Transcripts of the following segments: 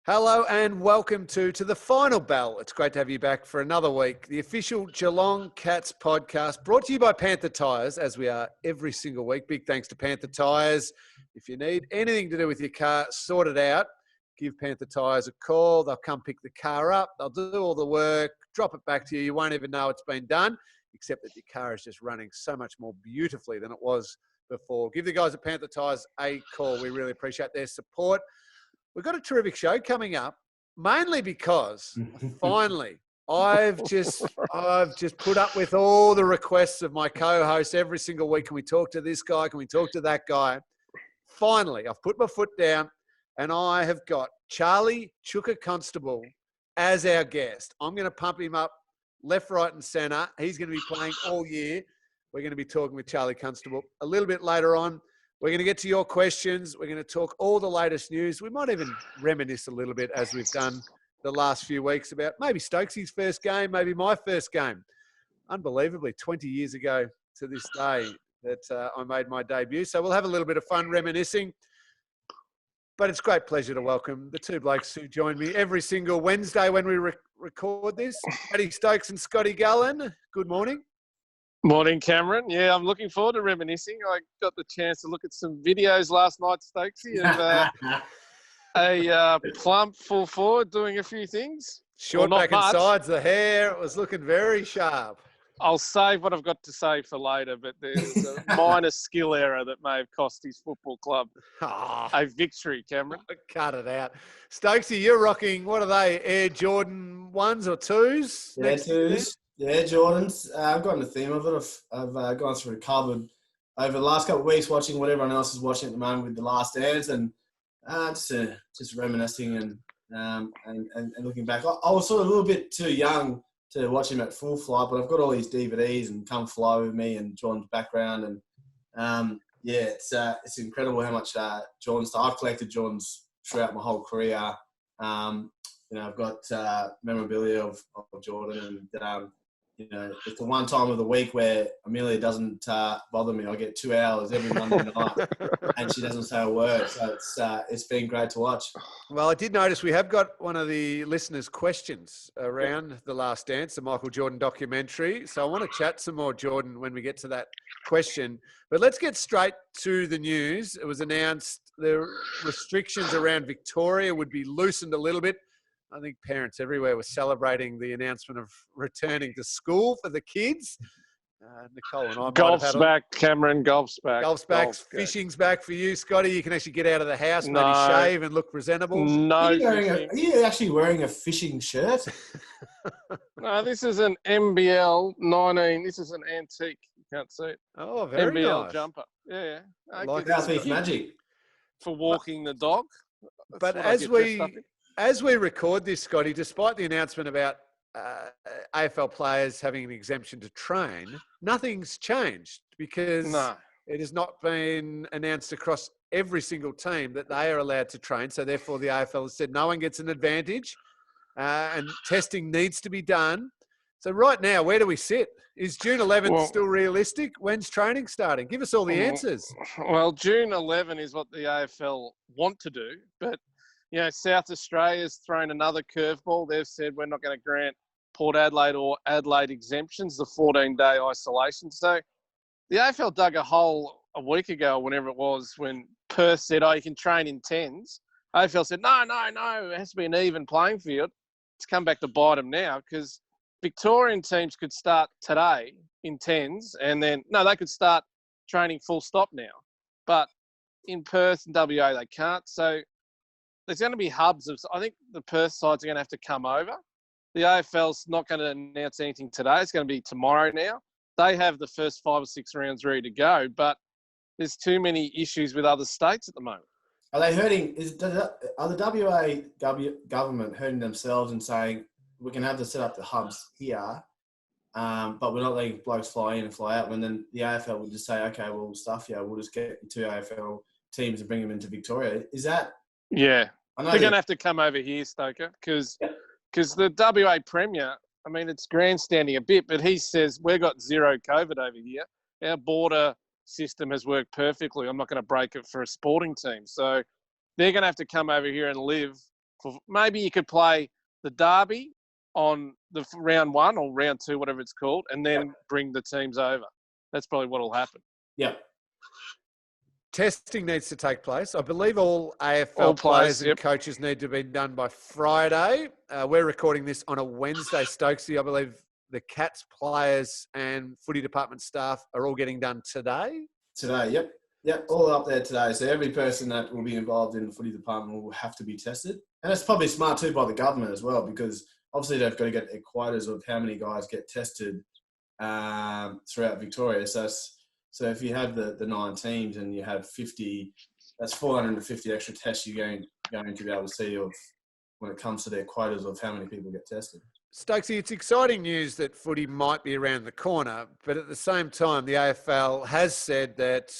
Hello and welcome to the final bell. It's great to have you back for another week. The official Geelong Cats podcast brought to you by Panther Tyres, as we are every single week. Big thanks to Panther Tyres. If you need anything to do with your car, sort it out. Give Panther Tyres a call. They'll come pick the car up. They'll do all the work, drop it back to you. You won't even know it's been done, except that your car is just running so much more beautifully than it was before. Give the guys at Panther Tyres a call. We really appreciate their support. We've got a terrific show coming up, mainly because finally I've just put up with all the requests of my co-hosts every single week. Can we talk to this guy? Can we talk to that guy? Finally, I've put my foot down and I have got Charlie Chuka Constable as our guest. I'm going to pump him up left, right and centre. He's going to be playing all year. We're going to be talking with Charlie Constable a little bit later on. We're going to get to your questions. We're going to talk all the latest news. We might even reminisce a little bit, as we've done the last few weeks, about maybe Stokes' first game, maybe my first game. Unbelievably, 20 years ago to this day that I made my debut. So we'll have a little bit of fun reminiscing. But it's a great pleasure to welcome the two blokes who join me every single Wednesday when we record this. Matthew Stokes and Scotty Gullan. Good morning. Morning, Cameron. Yeah, I'm looking forward to reminiscing. I got the chance to look at some videos last night, Stokesy, of a plump full forward doing a few things. Short back and sides, the hair, it was looking very sharp. I'll save what I've got to say for later, but there's a minor skill error that may have cost his football club a victory, Cameron. Cut it out. Stokesy, you're rocking, what are they, Air Jordan 1s or 2s? Yeah, 2s. Yeah, Jordans. I've gotten the theme of it. I've gone through a cupboard over the last couple of weeks watching what everyone else is watching at the moment with The Last Dance and just reminiscing and looking back. I was sort of a little bit too young to watch him at full flight, but I've got all these DVDs and Come Fly With Me and Jordan's background. And, it's incredible how much Jordan's – I've collected Jordan's throughout my whole career. I've got memorabilia of Jordan and, it's the one time of the week where Amelia doesn't bother me. I get 2 hours every Monday night and she doesn't say a word. So it's been great to watch. Well, I did notice we have got one of the listeners' questions around The Last Dance, the Michael Jordan documentary. So I want to chat some more Jordan when we get to that question. But let's get straight to the news. It was announced the restrictions around Victoria would be loosened a little bit. I think parents everywhere were celebrating the announcement of returning to school for the kids. Nicole and I Golf's back, Cameron. Golf's back. Golf's back. Fishing's back for you, Scotty. You can actually get out of the house, maybe shave and look presentable. No. Are you actually wearing a fishing shirt? No, this is an MBL 19. This is an antique. You can't see it. Oh, very MBL nice. jumper. Yeah. Like Southeast Magic. For walking the dog. But as we record this, Scotty, despite the announcement about AFL players having an exemption to train, nothing's changed because it has not been announced across every single team that they are allowed to train. So therefore the AFL has said no one gets an advantage and testing needs to be done. So right now, where do we sit? Is June 11th still realistic? When's training starting? Give us all the answers. Well, June 11 is what the AFL want to do, but South Australia's thrown another curveball. They've said we're not going to grant Port Adelaide or Adelaide exemptions, the 14-day isolation. So the AFL dug a hole a week ago, whenever it was, when Perth said, you can train in 10s. AFL said, no, it has to be an even playing field. It's come back to bite them now because Victorian teams could start today in 10s and then, they could start training full stop now. But in Perth and WA, they can't. So there's going to be hubs of, I think the Perth sides are going to have to come over. The AFL's not going to announce anything today. It's going to be tomorrow now. They have the first 5 or 6 rounds ready to go, but there's too many issues with other states at the moment. Are they hurting? Are the WA government hurting themselves and saying we can have to set up the hubs here, but we're not letting blokes fly in and fly out? And then the AFL would just say, okay, we'll stuff you. We'll just get 2 AFL teams and bring them into Victoria. Is that? Yeah. They're going to have to come over here, Stoker, because the WA Premier, it's grandstanding a bit, but he says we've got zero COVID over here. Our border system has worked perfectly. I'm not going to break it for a sporting team. So they're going to have to come over here and live Maybe you could play the derby on the round 1 or round 2, whatever it's called, and then bring the teams over. That's probably what will happen. Yeah. Testing needs to take place. I believe all AFL players and coaches need to be done by Friday. We're recording this on a Wednesday, Stokesy. I believe the Cats players and footy department staff are all getting done today. Today, yep. Yep, all up there today. So every person that will be involved in the footy department will have to be tested. And it's probably smart too by the government as well, because obviously they've got to get quotas of how many guys get tested throughout Victoria. So if you have the 9 teams and you have 50, that's 450 extra tests you're going to be able to see of when it comes to their quotas of how many people get tested. Stokesy, it's exciting news that footy might be around the corner, but at the same time, the AFL has said that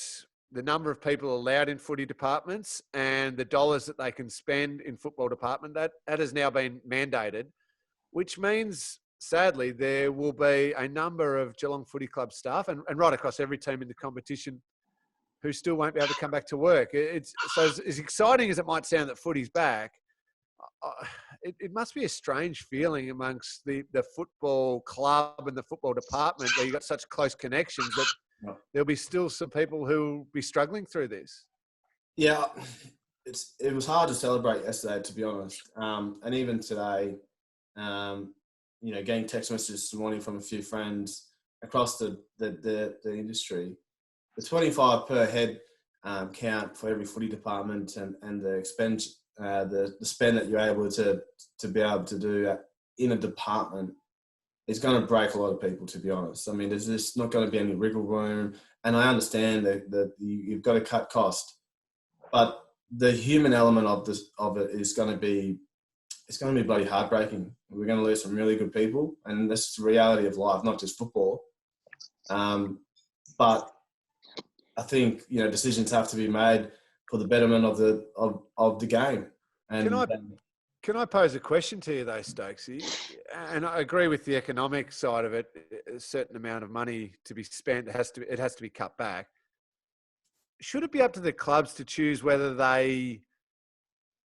the number of people allowed in footy departments and the dollars that they can spend in football department, that has now been mandated, which means, sadly, there will be a number of Geelong Footy Club staff and right across every team in the competition who still won't be able to come back to work. So as exciting as it might sound that footy's back, it must be a strange feeling amongst the football club and the football department where you've got such close connections that there'll be still some people who will be struggling through this. Yeah, it was hard to celebrate yesterday, to be honest. And even today, getting text messages this morning from a few friends across the industry, the 25 per head count for every footy department and the expense, the spend that you're able to be able to do in a department is going to break a lot of people, to be honest. I mean, there's just not going to be any wriggle room, and I understand that you've got to cut cost, but the human element of it is going to be bloody heartbreaking. We're going to lose some really good people, and this is the reality of life, not just football. But I think decisions have to be made for the betterment of the game. And can I pose a question to you though, Stokesy? And I agree with the economic side of it. A certain amount of money to be spent it has to be cut back. Should it be up to the clubs to choose whether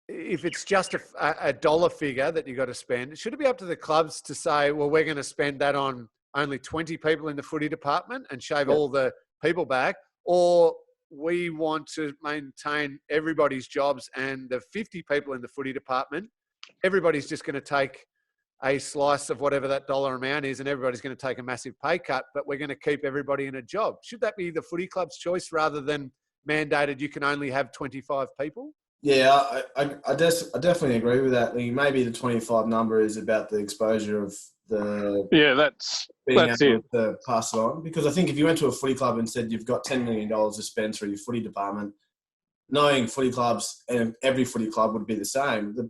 if it's just a dollar figure that you've got to spend, should it be up to the clubs to say, well, we're going to spend that on only 20 people in the footy department and shave all the people back, or we want to maintain everybody's jobs and the 50 people in the footy department, everybody's just going to take a slice of whatever that dollar amount is and everybody's going to take a massive pay cut, but we're going to keep everybody in a job. Should that be the footy club's choice rather than mandated you can only have 25 people? Yeah, I definitely agree with that. Maybe the 25 number is about the exposure of that's able to pass it on. Because I think if you went to a footy club and said you've got $10 million to spend through your footy department, knowing footy clubs and every footy club would be the same, the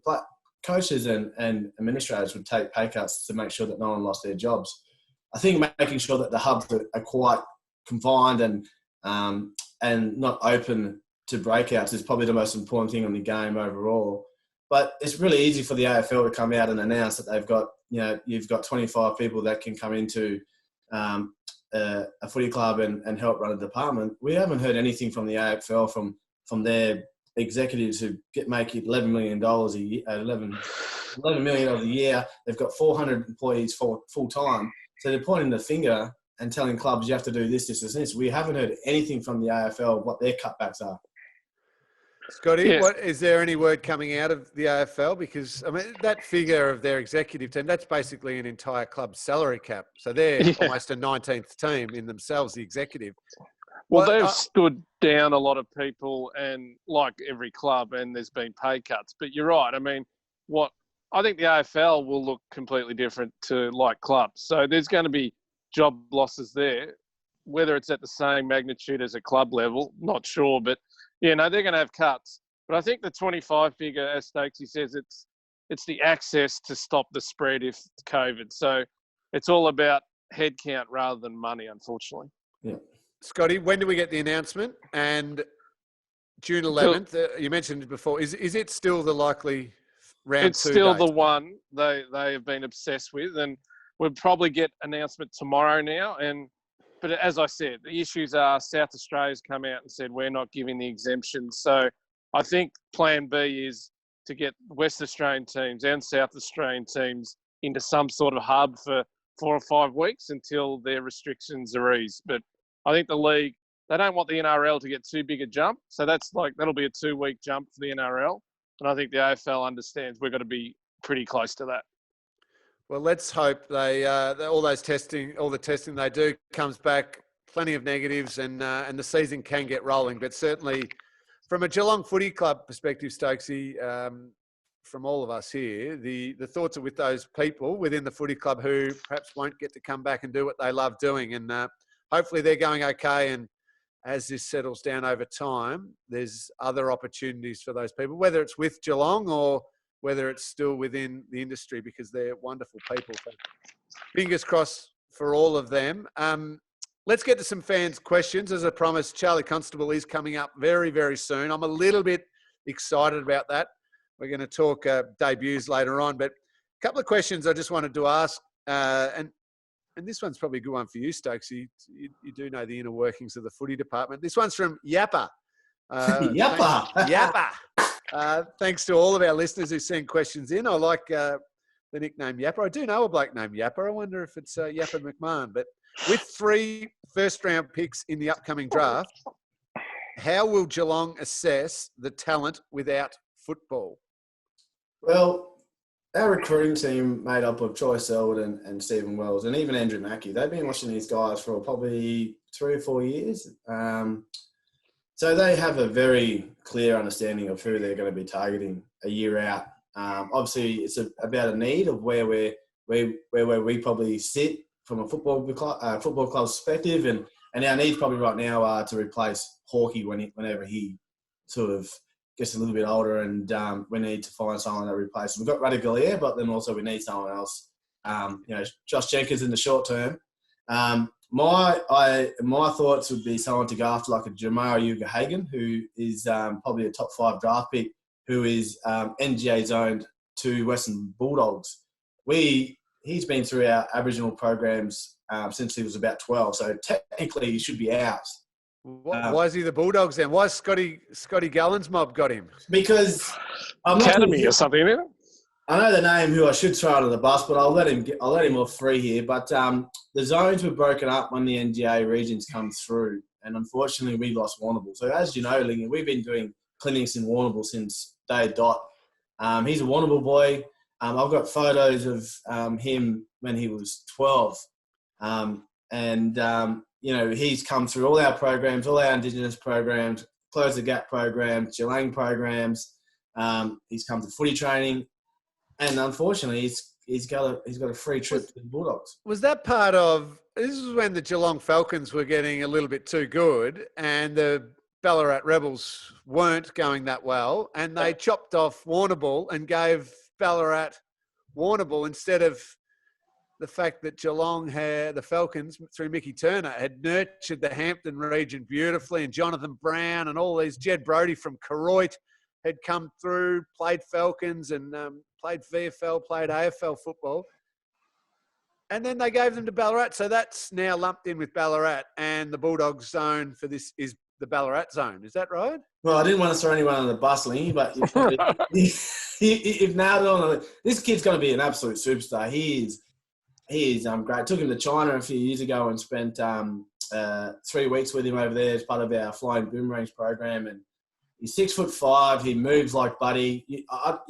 coaches and administrators would take pay cuts to make sure that no one lost their jobs. I think making sure that the hubs are quite confined and not open to breakouts is probably the most important thing on the game overall. But it's really easy for the AFL to come out and announce that they've got, you've got 25 people that can come into a footy club and help run a department. We haven't heard anything from the AFL, from their executives who make $11 million a year, $11 million a year. They've got 400 employees full time. So they're pointing the finger and telling clubs you have to do this, this, and this. We haven't heard anything from the AFL what their cutbacks are. Scotty, is there any word coming out of the AFL? Because, I mean, that figure of their executive team, that's basically an entire club salary cap. So they're almost a 19th team in themselves, the executive. Well, they've stood down a lot of people, and like every club, and there's been pay cuts. But you're right. I mean, I think the AFL will look completely different to like clubs. So there's going to be job losses there. Whether it's at the same magnitude as a club level, not sure. But, they're going to have cuts. But I think the 25 figure, as Stokesy says, it's the access to stop the spread if it's COVID. So it's all about headcount rather than money, unfortunately. Yeah. Scotty, when do we get the announcement? And June 11th, you mentioned before, is it still the likely round 2 It's still date? the one they have been obsessed with, and we'll probably get announcement tomorrow now. But as I said, the issues are South Australia's come out and said we're not giving the exemptions. So I think plan B is to get West Australian teams and South Australian teams into some sort of hub for 4 or 5 weeks until their restrictions are eased. But I think the league, they don't want the NRL to get too big a jump. So that'll be a 2-week jump for the NRL. And I think the AFL understands we've got to be pretty close to that. Well, let's hope all the testing they do comes back, plenty of negatives, and the season can get rolling. But certainly, from a Geelong Footy Club perspective, Stokesy, from all of us here, the thoughts are with those people within the footy club who perhaps won't get to come back and do what they love doing, and hopefully they're going okay. And as this settles down over time, there's other opportunities for those people, whether it's with Geelong or whether it's still within the industry, because they're wonderful people. So fingers crossed for all of them. Let's get to some fans' questions. As I promised, Charlie Constable is coming up very, very soon. I'm a little bit excited about that. We're going to talk debuts later on, but a couple of questions I just wanted to ask, and this one's probably a good one for you, Stokes. You do know the inner workings of the footy department. This one's from Yappa. Yappa. Thanks to all of our listeners who send questions in. I like the nickname Yappa. I do know a bloke named Yappa. I wonder if it's Yappa McMahon. But with 3 first-round picks in the upcoming draft, how will Geelong assess the talent without football? Well, our recruiting team made up of Troy Selwood and Stephen Wells and even Andrew Mathew. They've been watching these guys for probably 3 or 4 years. So they have a very clear understanding of who they're going to be targeting a year out. Obviously, it's about a need of where we probably sit from a football club perspective, and our needs probably right now are to replace Hawkey whenever he sort of gets a little bit older, and we need to find someone that replaces. We've got Radical, but then also we need someone else. Josh Jenkins in the short term. My thoughts would be someone to go after, like a Jamara Uga-Hagan, who is probably a top 5 draft pick, who is NGA zoned to Western Bulldogs. He's been through our Aboriginal programs since he was about 12, so technically he should be ours. Why is he the Bulldogs then? Why has Scotty Gullan's mob got him? Because Academy or something, isn't it? I know the name who I should throw under the bus, but I'll let him off free here. But the zones were broken up when the NGA regions come through, and unfortunately we lost Warrnambool. So as you know, Ling, we've been doing clinics in Warrnambool since day dot. He's a Warrnambool boy. I've got photos of him when he was 12, he's come through all our programs, all our Indigenous programs, Close the Gap programs, Geelong programs. He's come to footy training. And unfortunately, he's got a free trip to the Bulldogs. Was that part of – this is when the Geelong Falcons were getting a little bit too good and the Ballarat Rebels weren't going that well, and they chopped off Warrnambool and gave Ballarat Warrnambool instead of the fact that Geelong had – the Falcons, through Mickey Turner, had nurtured the Hampton region beautifully, and Jonathan Brown and all these – Jed Brodie from Koroit had come through, played Falcons and played VFL, played AFL football. And then they gave them to Ballarat. So that's now lumped in with Ballarat, and the Bulldogs zone for this is the Ballarat zone. Is that right? Well, I didn't want to throw anyone on the bus, Ling, but you've nailed it on. This kid's going to be an absolute superstar. He is great. Took him to China a few years ago and spent 3 weeks with him over there as part of our Flying Boomerangs program, and he's 6'5". He moves like Buddy. You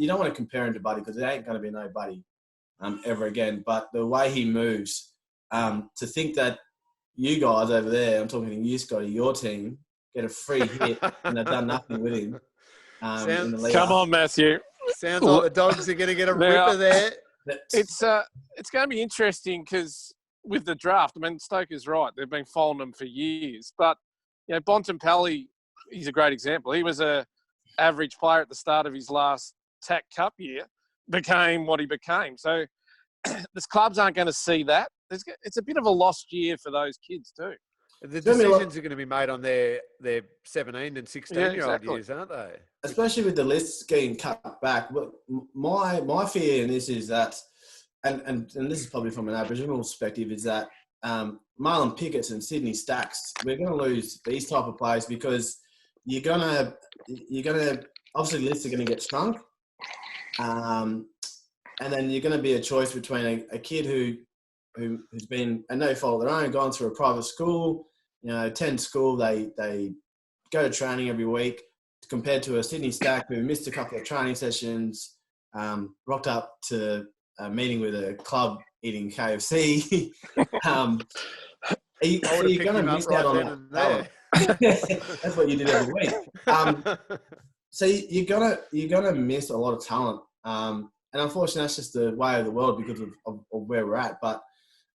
don't want to compare him to Buddy because it ain't going to be no Buddy ever again. But the way he moves, to think that you guys over there, I'm talking to you, Scotty, your team, get a free hit and they've done nothing with him. In the league. Come on, Mathew. Sounds like the Dogs are going to get a ripper there. It's going to be interesting because with the draft, I mean, Stokes is right. They've been following them for years. But, Bontempelli, he's a great example. He was an average player at the start of his last TAC Cup year, became what he became. So the clubs aren't going to see that. It's a bit of a lost year for those kids too. The decisions are going to be made on their 17 and 16-year-old years, aren't they? Especially with the lists getting cut back. But my fear in this is that, and this is probably from an Aboriginal perspective, is that Marlon Pickett's and Sydney Stacks, we're going to lose these type of players because you're gonna obviously lists are going to get shrunk, And then you're going to be a choice between a kid who's been, at no fault of their own, gone through a private school, attend school, they go to training every week, compared to a Sydney Stack who missed a couple of training sessions, rocked up to a meeting with a club eating KFC. So you're going to miss out on that talent. That's what you did every week. So you're gonna miss a lot of talent, and unfortunately, that's just the way of the world because of where we're at. But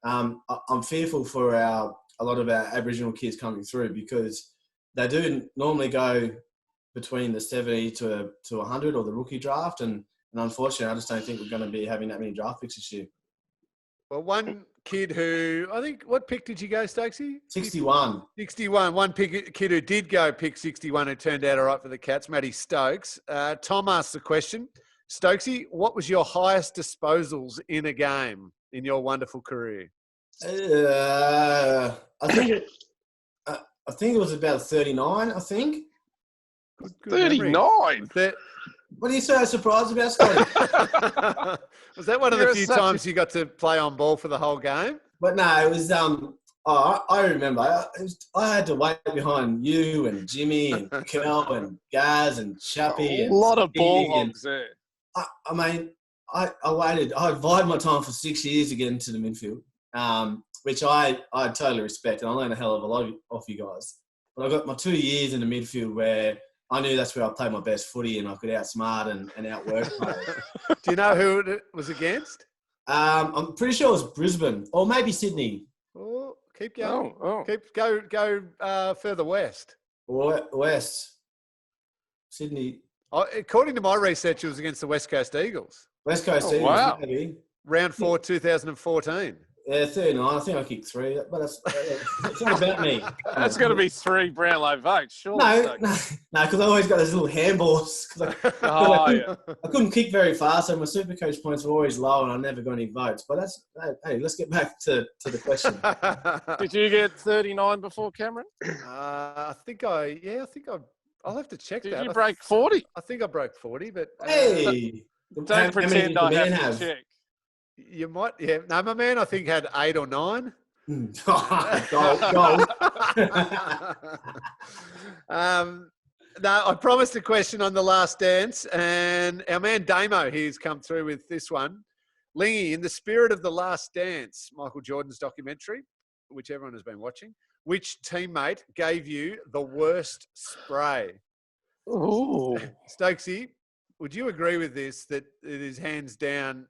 I'm fearful for a lot of our Aboriginal kids coming through because they do normally go between the 70 to 100 or the rookie draft, and unfortunately, I just don't think we're going to be having that many draft picks this year. Well, one kid who, I think, what pick did you go, Stokesy? 61. 61. One kid who did go pick 61 who turned out all right for the Cats, Matty Stokes. Tom asked the question, Stokesy, what was your highest disposals in a game in your wonderful career? I think it was about 39, I think. Good 39? What are you so surprised about, Scotty? Was that one of the few times you got to play on ball for the whole game? But no, it was. I remember. I had to wait behind you and Jimmy and Kel and Gaz and Chappie. A lot of ball hogs there. I mean, I waited. I bided my time for 6 years to get into the midfield, which I totally respect, and I learned a hell of a lot off you guys. But I got my 2 years in the midfield where I knew that's where I played my best footy and I could outsmart and outwork players. Do you know who it was against? I'm pretty sure it was Brisbane or maybe Sydney. Oh, keep going. Go further west. West. Sydney. According to my research, it was against the West Coast Eagles. West Coast Eagles, wow. Maybe. Round 4, 2014. Yeah, 39. I think I kicked 3, but it's not about me. That's got to be 3 Brownlow votes, sure. No, because I always got those little handballs. I couldn't kick very fast, so my super coach points were always low, and I never got any votes. But hey, let's get back to the question. Did you get 39 before Cameron? I'll have to check that. Did you break 40? I think I broke 40, but hey, don't pretend I have to check. You might, yeah. No, my man, I think had 8 or 9. Goal. No, I promised a question on The Last Dance, and our man Damo, he's come through with this one. Lingy, in the spirit of The Last Dance, Michael Jordan's documentary, which everyone has been watching, which teammate gave you the worst spray? Ooh. Stokesy, would you agree with this, that it is hands down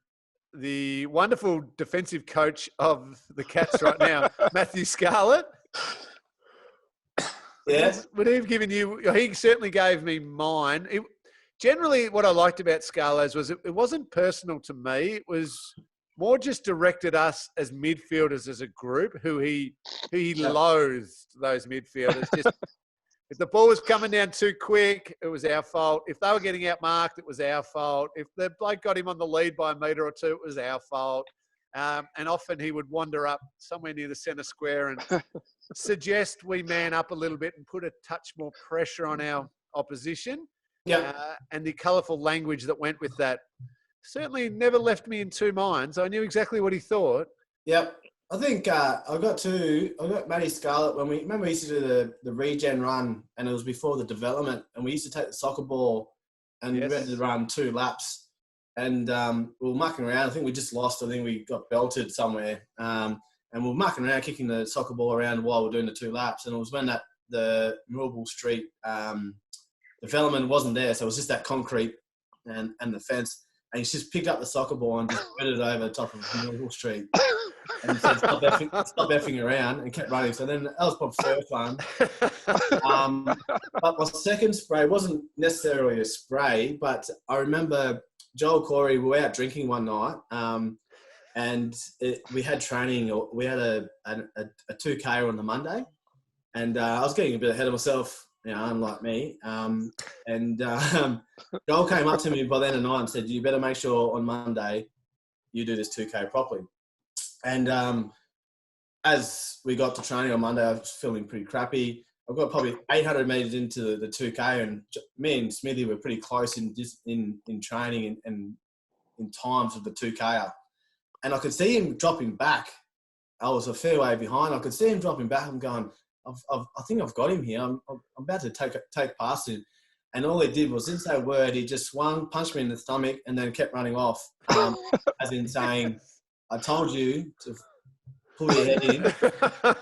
the wonderful defensive coach of the Cats right now, Mathew Scarlett? Yes. Would he have given you? He certainly gave me mine. Generally, what I liked about Scarlett's was it wasn't personal to me. It was more just directed us as midfielders as a group who he loathed those midfielders. Just if the ball was coming down too quick, it was our fault. If they were getting outmarked, it was our fault. If the bloke got him on the lead by a metre or two, it was our fault. And often he would wander up somewhere near the centre square and suggest we man up a little bit and put a touch more pressure on our opposition. Yeah. And the colourful language that went with that certainly never left me in two minds. I knew exactly what he thought. Yep. I think I got Matty Scarlett when we used to do the regen run, and it was before the development, and we used to take the soccer ball and we had to run 2 laps, and we were mucking around. I think we just lost. I think we got belted somewhere, and we were mucking around, kicking the soccer ball around while we were doing the 2 laps, and it was when the Millwall Street development wasn't there, so it was just that concrete and the fence. And he just picked up the soccer ball and just put it over the top of Millwall Street. And he said, stop effing around, and kept running. So then that was probably first one. But my second spray wasn't necessarily a spray, but I remember Joel Corey, we were out drinking one night, and we had training. We had a 2K on the Monday, and I was getting a bit ahead of myself, unlike me. And Joel came up to me by the end of the night and said, you better make sure on Monday you do this 2K properly. And as we got to training on Monday, I was feeling pretty crappy. I got probably 800 metres into the 2K, and me and Smithy were pretty close in training and in times of the 2K. And I could see him dropping back. I was a fair way behind. I could see him dropping back. I'm going, I think I've got him here. I'm about to take past him. And all he did was, didn't say a word. He just swung, punched me in the stomach, and then kept running off. As in saying, I told you to pull your head in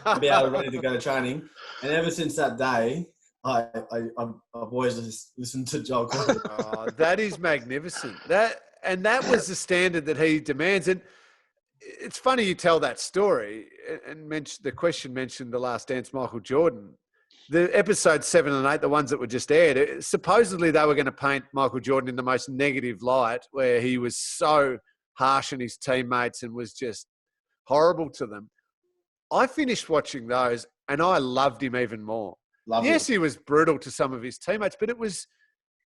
and be able to ready to go to training. And ever since that day, I've always listened to Joel Corey. Oh, that is magnificent. That was the standard that he demands. And it's funny you tell that story and the question mentioned The Last Dance, Michael Jordan. The episode 7 and 8, the ones that were just aired, supposedly they were going to paint Michael Jordan in the most negative light, where he was so harsh on his teammates and was just horrible to them. I finished watching those and I loved him even more. Yes, he was brutal to some of his teammates, but it was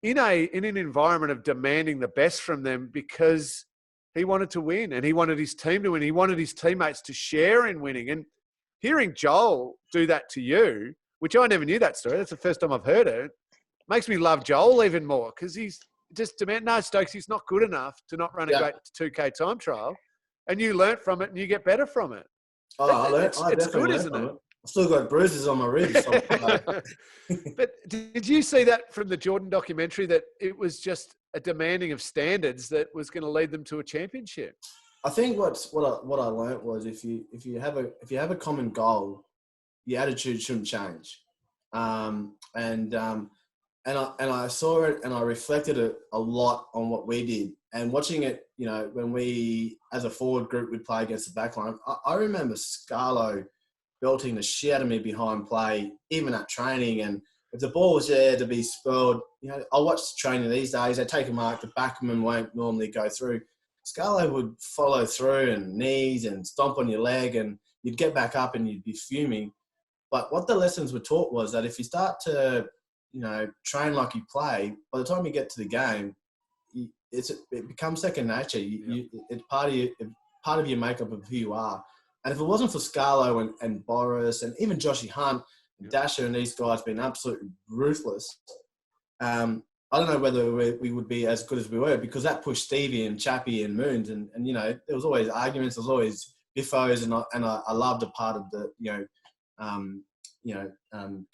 in an environment of demanding the best from them because he wanted to win and he wanted his team to win. He wanted his teammates to share in winning. And hearing Joel do that to you, which I never knew that story. That's the first time I've heard it. Makes me love Joel even more because he's just no, Stokes, he's not good enough to not run a great 2K time trial. And you learnt from it and you get better from it. Oh, it's good, isn't it? I've still got bruises on my ribs. But did you see that from the Jordan documentary, that it was just a demanding of standards that was going to lead them to a championship? I think what I learnt was if you have a common goal, your attitude shouldn't change. And I saw it and I reflected it a lot on what we did. And watching it, you know, when we as a forward group would play against the backline, I remember Scarlo belting the shit out of me behind play, even at training. And if the ball was there to be spurred, you know, I watch training these days, they take a mark, the backman won't normally go through. Scarlo would follow through and knees and stomp on your leg, and you'd get back up and you'd be fuming. But what the lessons were taught was that if you start to, you know, train like you play, by the time you get to the game, it becomes second nature. It's part of your makeup of who you are. And if it wasn't for Scarlo and Boris and even Joshy Hunt, Dasher and these guys being absolutely ruthless, I don't know whether we would be as good as we were, because that pushed Stevie and Chappie and Moons. And you know, there was always arguments, there was always biffos, and I loved a part of the,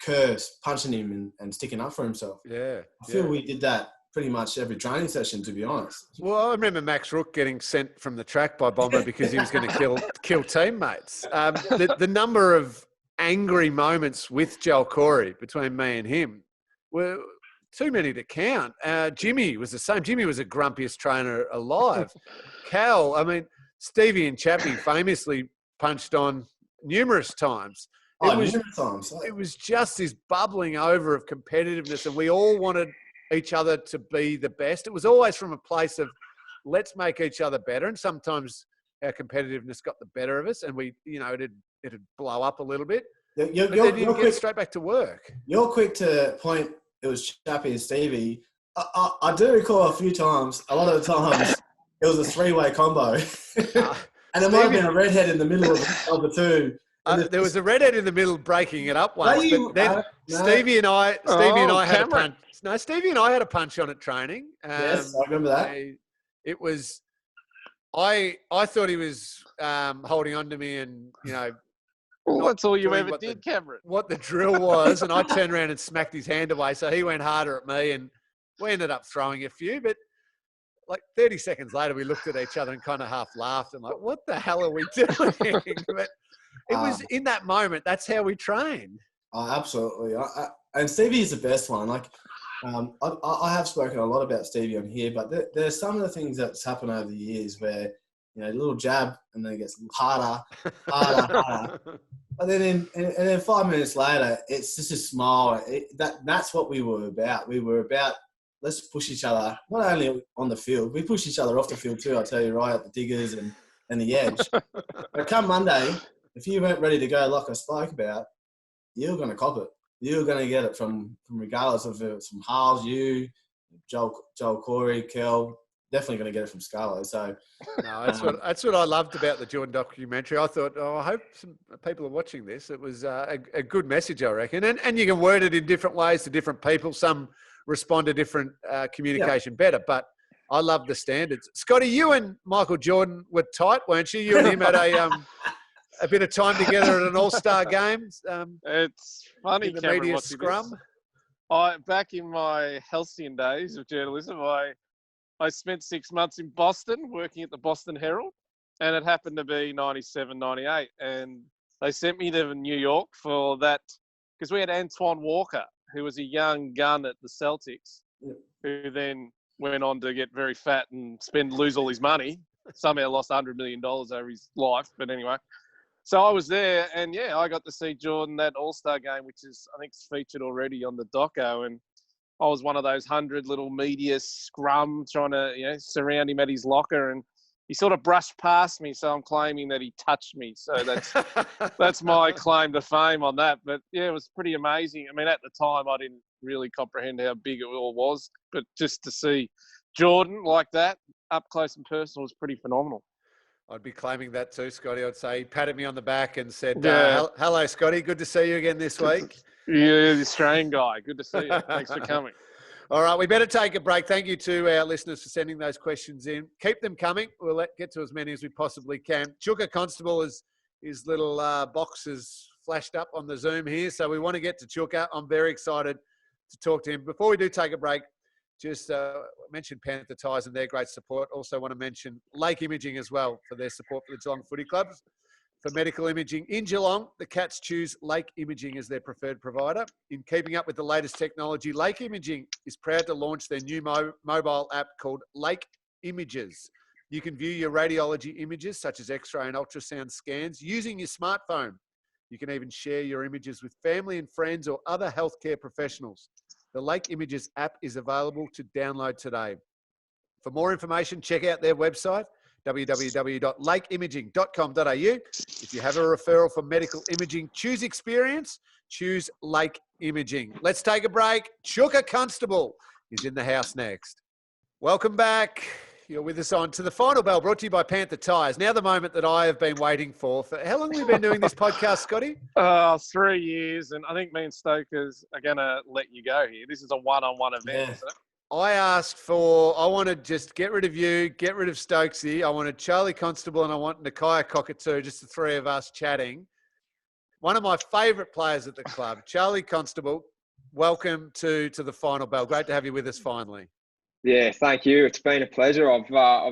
Curse punching him and sticking up for himself. Yeah. I feel we did that pretty much every training session, to be honest. Well, I remember Max Rook getting sent from the track by Bomber because he was going to kill teammates. The number of angry moments with Joel Corey between me and him were too many to count. Jimmy was the same. Jimmy was the grumpiest trainer alive. Cal, I mean, Stevie and Chappie famously punched on numerous times. It was just this bubbling over of competitiveness, and we all wanted each other to be the best. It was always from a place of let's make each other better. And sometimes our competitiveness got the better of us, and we, you know, it'd blow up a little bit. Then you get straight back to work. You're quick to point it was Chappie and Stevie. I do recall a few times, a lot of the times, it was a three-way combo. And there might have been a redhead in the middle of the two. There was a redhead in the middle breaking it up once, but then Stevie and I had a punch. No, Stevie and I had a punch on at training. Yes, I remember that. It was, I thought he was holding on to me, and you know, well, that's all you ever did, Cameron. What the drill was, and I turned around and smacked his hand away, so he went harder at me, and we ended up throwing a few. But like 30 seconds later, we looked at each other and kind of half laughed and like, "What the hell are we doing?" But it was in that moment. That's how we trained. Oh, absolutely. And Stevie is the best one. Like, I have spoken a lot about Stevie on here, but there's some of the things that's happened over the years where, you know, a little jab and then it gets harder. But then and then 5 minutes later, it's just a smile. That's what we were about. We were about, let's push each other, not only on the field, we pushed each other off the field too, I tell you, right at the diggers and the edge. But come Monday, if you weren't ready to go like I spoke about, you're going to cop it. You're going to get it from regardless of if it's from Harles, you, Joel Corey, Kel, definitely going to get it from Scarlo. So no, that's what I loved about the Jordan documentary. I thought, I hope some people are watching this. It was a good message, I reckon. And you can word it in different ways to different people. Some respond to different communication better. But I love the standards. Scotty, you and Michael Jordan were tight, weren't you? You and him had a bit of time together at an All-Star game. It's funny, In the Cameron, media watching scrum. this. Back in my halcyon days of journalism, I spent 6 months in Boston working at the Boston Herald, and it happened to be 97, 98. And they sent me to New York for that because we had Antoine Walker, who was a young gun at the Celtics, who then went on to get very fat and lose all his money. Somehow lost $100 million over his life. But anyway, so I was there, and yeah, I got to see Jordan that All-Star game, which is, I think, featured already on the doco. And I was one of those 100 little media scrum trying to, surround him at his locker, and he sort of brushed past me, so I'm claiming that he touched me. So that's my claim to fame on that. But yeah, it was pretty amazing. I mean, at the time, I didn't really comprehend how big it all was, but just to see Jordan like that up close and personal was pretty phenomenal. I'd be claiming that too, Scotty. I'd say he patted me on the back and said, Yeah. hello, Scotty. Good to see you again this week. Yeah, the Australian guy. Good to see you. Thanks for coming. All right, we better take a break. Thank you to our listeners for sending those questions in. Keep them coming. We'll get to as many as we possibly can. Chuka Constable his little box is flashed up on the Zoom here, so we want to get to Chuka. I'm very excited to talk to him. Before we do take a break, just mention Panther Tyres and their great support. Also want to mention Lake Imaging as well for their support for the Geelong Footy Club. For medical imaging in Geelong, the Cats choose Lake Imaging as their preferred provider. In keeping up with the latest technology, Lake Imaging is proud to launch their new mobile app called Lake Images. You can view your radiology images, such as X-ray and ultrasound scans, using your smartphone. You can even share your images with family and friends or other healthcare professionals. The Lake Images app is available to download today. For more information, check out their website, www.lakeimaging.com.au. If you have a referral for medical imaging, choose experience, choose Lake Imaging. Let's take a break. Chuka Constable is in the house next. Welcome back. You're with us on To the Final Bell, brought to you by Panther Tyres. Now the moment that I have been waiting for how long have we been doing this podcast, Scotty? 3 years, and I think me and Stokes are going to let you go here. This is a one-on-one event, isn't it? I want to just get rid of you, get rid of Stokesy. I wanted Charlie Constable and I want Nakaya Cockatoo, just the three of us chatting. One of my favourite players at the club, Charlie Constable, welcome to the Final Bell. Great to have you with us finally. Yeah, thank you. It's been a pleasure. I've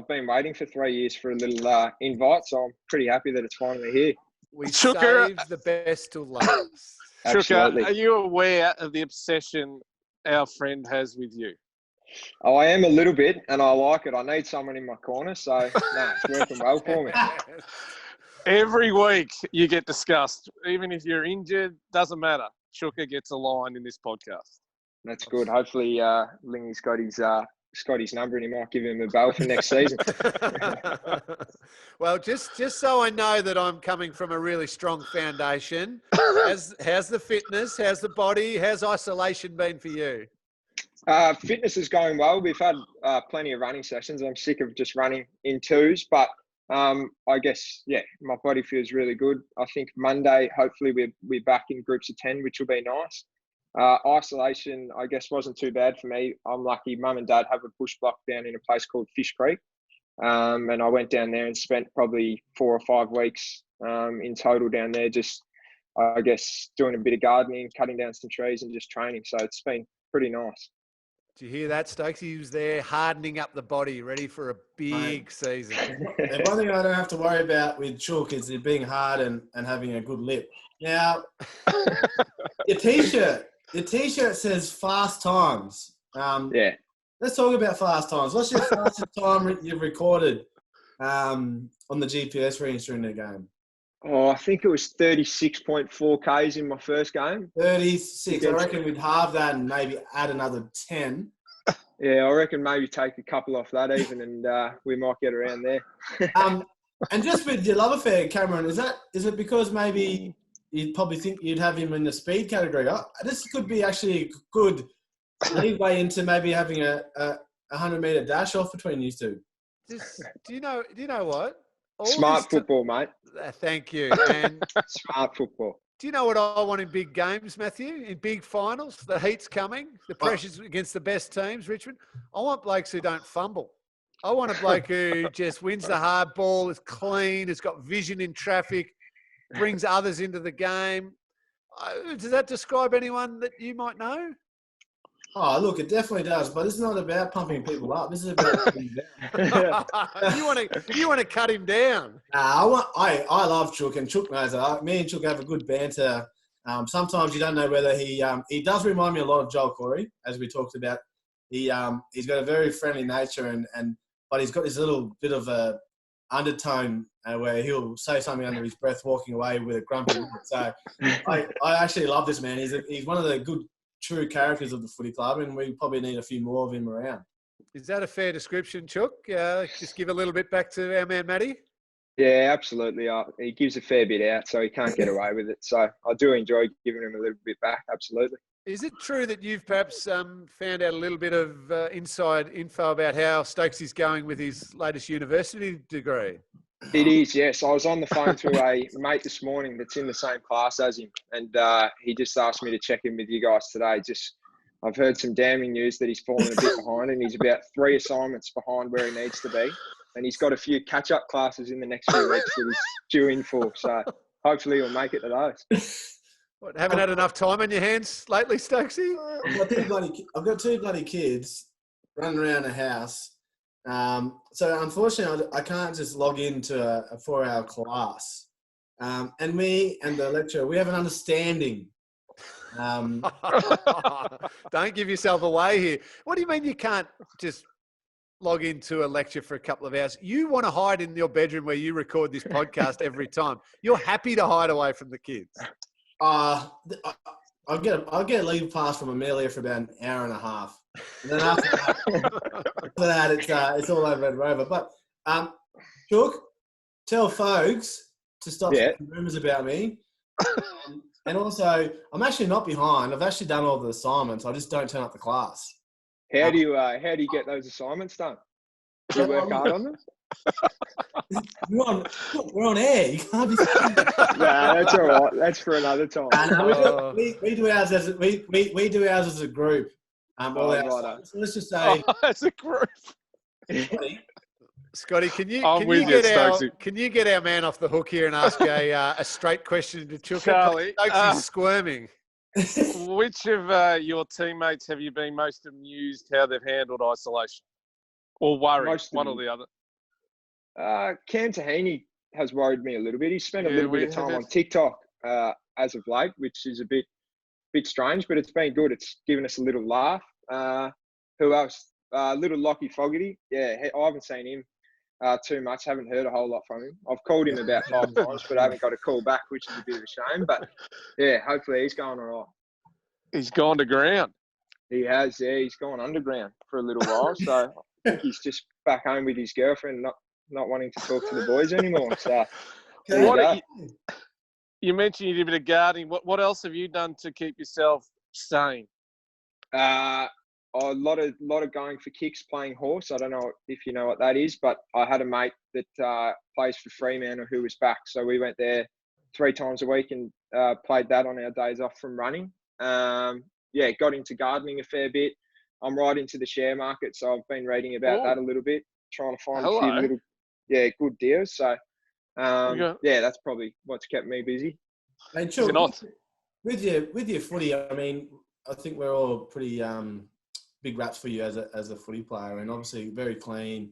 been waiting for 3 years for a little invite, so I'm pretty happy that it's finally here. We saved the best till last. Chuka, are you aware of the obsession our friend has with you? Oh, I am a little bit, and I like it. I need someone in my corner, so it's working well for me. Every week you get discussed. Even if you're injured, doesn't matter. Chuka gets a line in this podcast. That's good. Hopefully, Lingy's got Scotty's number, and he might give him a bell for next season. Well, just so I know that I'm coming from a really strong foundation, how's the fitness? How's the body? How's isolation been for you? Fitness is going well. We've had plenty of running sessions. I'm sick of just running in twos, but I guess, my body feels really good. I think Monday, hopefully we're back in groups of 10, which will be nice. Isolation, I guess, wasn't too bad for me. I'm lucky. Mum and Dad have a bush block down in a place called Fish Creek. And I went down there and spent probably 4 or 5 weeks in total down there, just, I guess, doing a bit of gardening, cutting down some trees and just training. So it's been pretty nice. Did you hear that, Stokes? He was there hardening up the body, ready for a big season. The one thing I don't have to worry about with Chook is it being hard and having a good lip. Now, your T-shirt says fast times. Let's talk about fast times. What's your fastest time you've recorded on the GPS readings during the game? Oh, I think it was 36.4 Ks in my first game. 36. I reckon we'd halve that and maybe add another 10. Yeah, I reckon maybe take a couple off that even, and we might get around there. And just with your love affair, Cameron, is it because maybe you'd probably think you'd have him in the speed category? This could be actually a good leeway into maybe having a 100-meter dash off between you two. Do you know what? Smart football, mate. Thank you. And smart football. Do you know what I want in big games, Mathew? In big finals, the heat's coming, the pressure's against the best teams, Richmond. I want blokes who don't fumble. I want a bloke who just wins the hard ball, is clean, has got vision in traffic, brings others into the game. Does that describe anyone that you might know? Oh, look, it definitely does, but it's not about pumping people up. This is about putting down. You want to cut him down. I love Chook, and Chook knows that. Me and Chook have a good banter. Sometimes you don't know whether he does remind me a lot of Joel Corey, as we talked about. He's got a very friendly nature, but he's got this little bit of a undertone where he'll say something under his breath, walking away with a grumpy look. So I actually love this man. He's one of the good, true characters of the footy club, and we probably need a few more of him around. Is that a fair description, Chook? Just give a little bit back to our man, Matty. Yeah, absolutely. He gives a fair bit out, so he can't get away with it. So I do enjoy giving him a little bit back, absolutely. Is it true that you've perhaps found out a little bit of inside info about how Stokes is going with his latest university degree? It is, yes. I was on the phone to a mate this morning that's in the same class as him, and he just asked me to check in with you guys today. I've heard some damning news that he's fallen a bit behind, and he's about 3 assignments behind where he needs to be. And he's got a few catch-up classes in the next few weeks that he's due in for. So hopefully he'll make it to those. What, haven't had enough time on your hands lately, Stokesy? I've got 2 bloody kids running around the house. So unfortunately, I can't just log into a 4-hour class. And me and the lecturer, we have an understanding. Don't give yourself away here. What do you mean you can't just log into a lecture for a couple of hours? You want to hide in your bedroom where you record this podcast every time. You're happy to hide away from the kids. I'll get a leave pass from Amelia for about an hour and a half. And then after that it's all over and over. But Chook, tell folks to stop spreading rumours about me. And also, I'm actually not behind. I've actually done all the assignments. I just don't turn up to class. How do you get those assignments done? Do you work hard on them? We're on air. You can't be. Nah, that's all right. That's for another time. We do ours as a group. So let's just say as a group. Scotty, can you get our man off the hook here and ask a straight question to Chook? Charlie, Stokes is squirming. Which of your teammates have you been most amused how they've handled isolation? Or worried, one or the other? Cam Tahini has worried me a little bit. He's spent a little bit of time on TikTok as of late, which is a bit strange, but it's been good. It's given us a little laugh. Who else? Little Lockie Fogarty. Yeah, I haven't seen him too much. Haven't heard a whole lot from him. I've called him about 5 times, but I haven't got a call back, which is a bit of a shame. But yeah, hopefully he's going all right. He's gone to ground. He has, yeah. He's gone underground for a little while. So I think he's just back home with his girlfriend, not wanting to talk to the boys anymore. So you mentioned you did a bit of gardening. What else have you done to keep yourself sane? A lot of going for kicks, playing horse. I don't know if you know what that is, but I had a mate that plays for Fremantle who was back. So we went there 3 times a week and played that on our days off from running. Got into gardening a fair bit. I'm right into the share market, so I've been reading about that a little bit, trying to find a few little, good deals. So, that's probably what's kept me busy. And sure, with your footy, I mean, I think we're all pretty big raps for you as a footy player, and obviously very clean,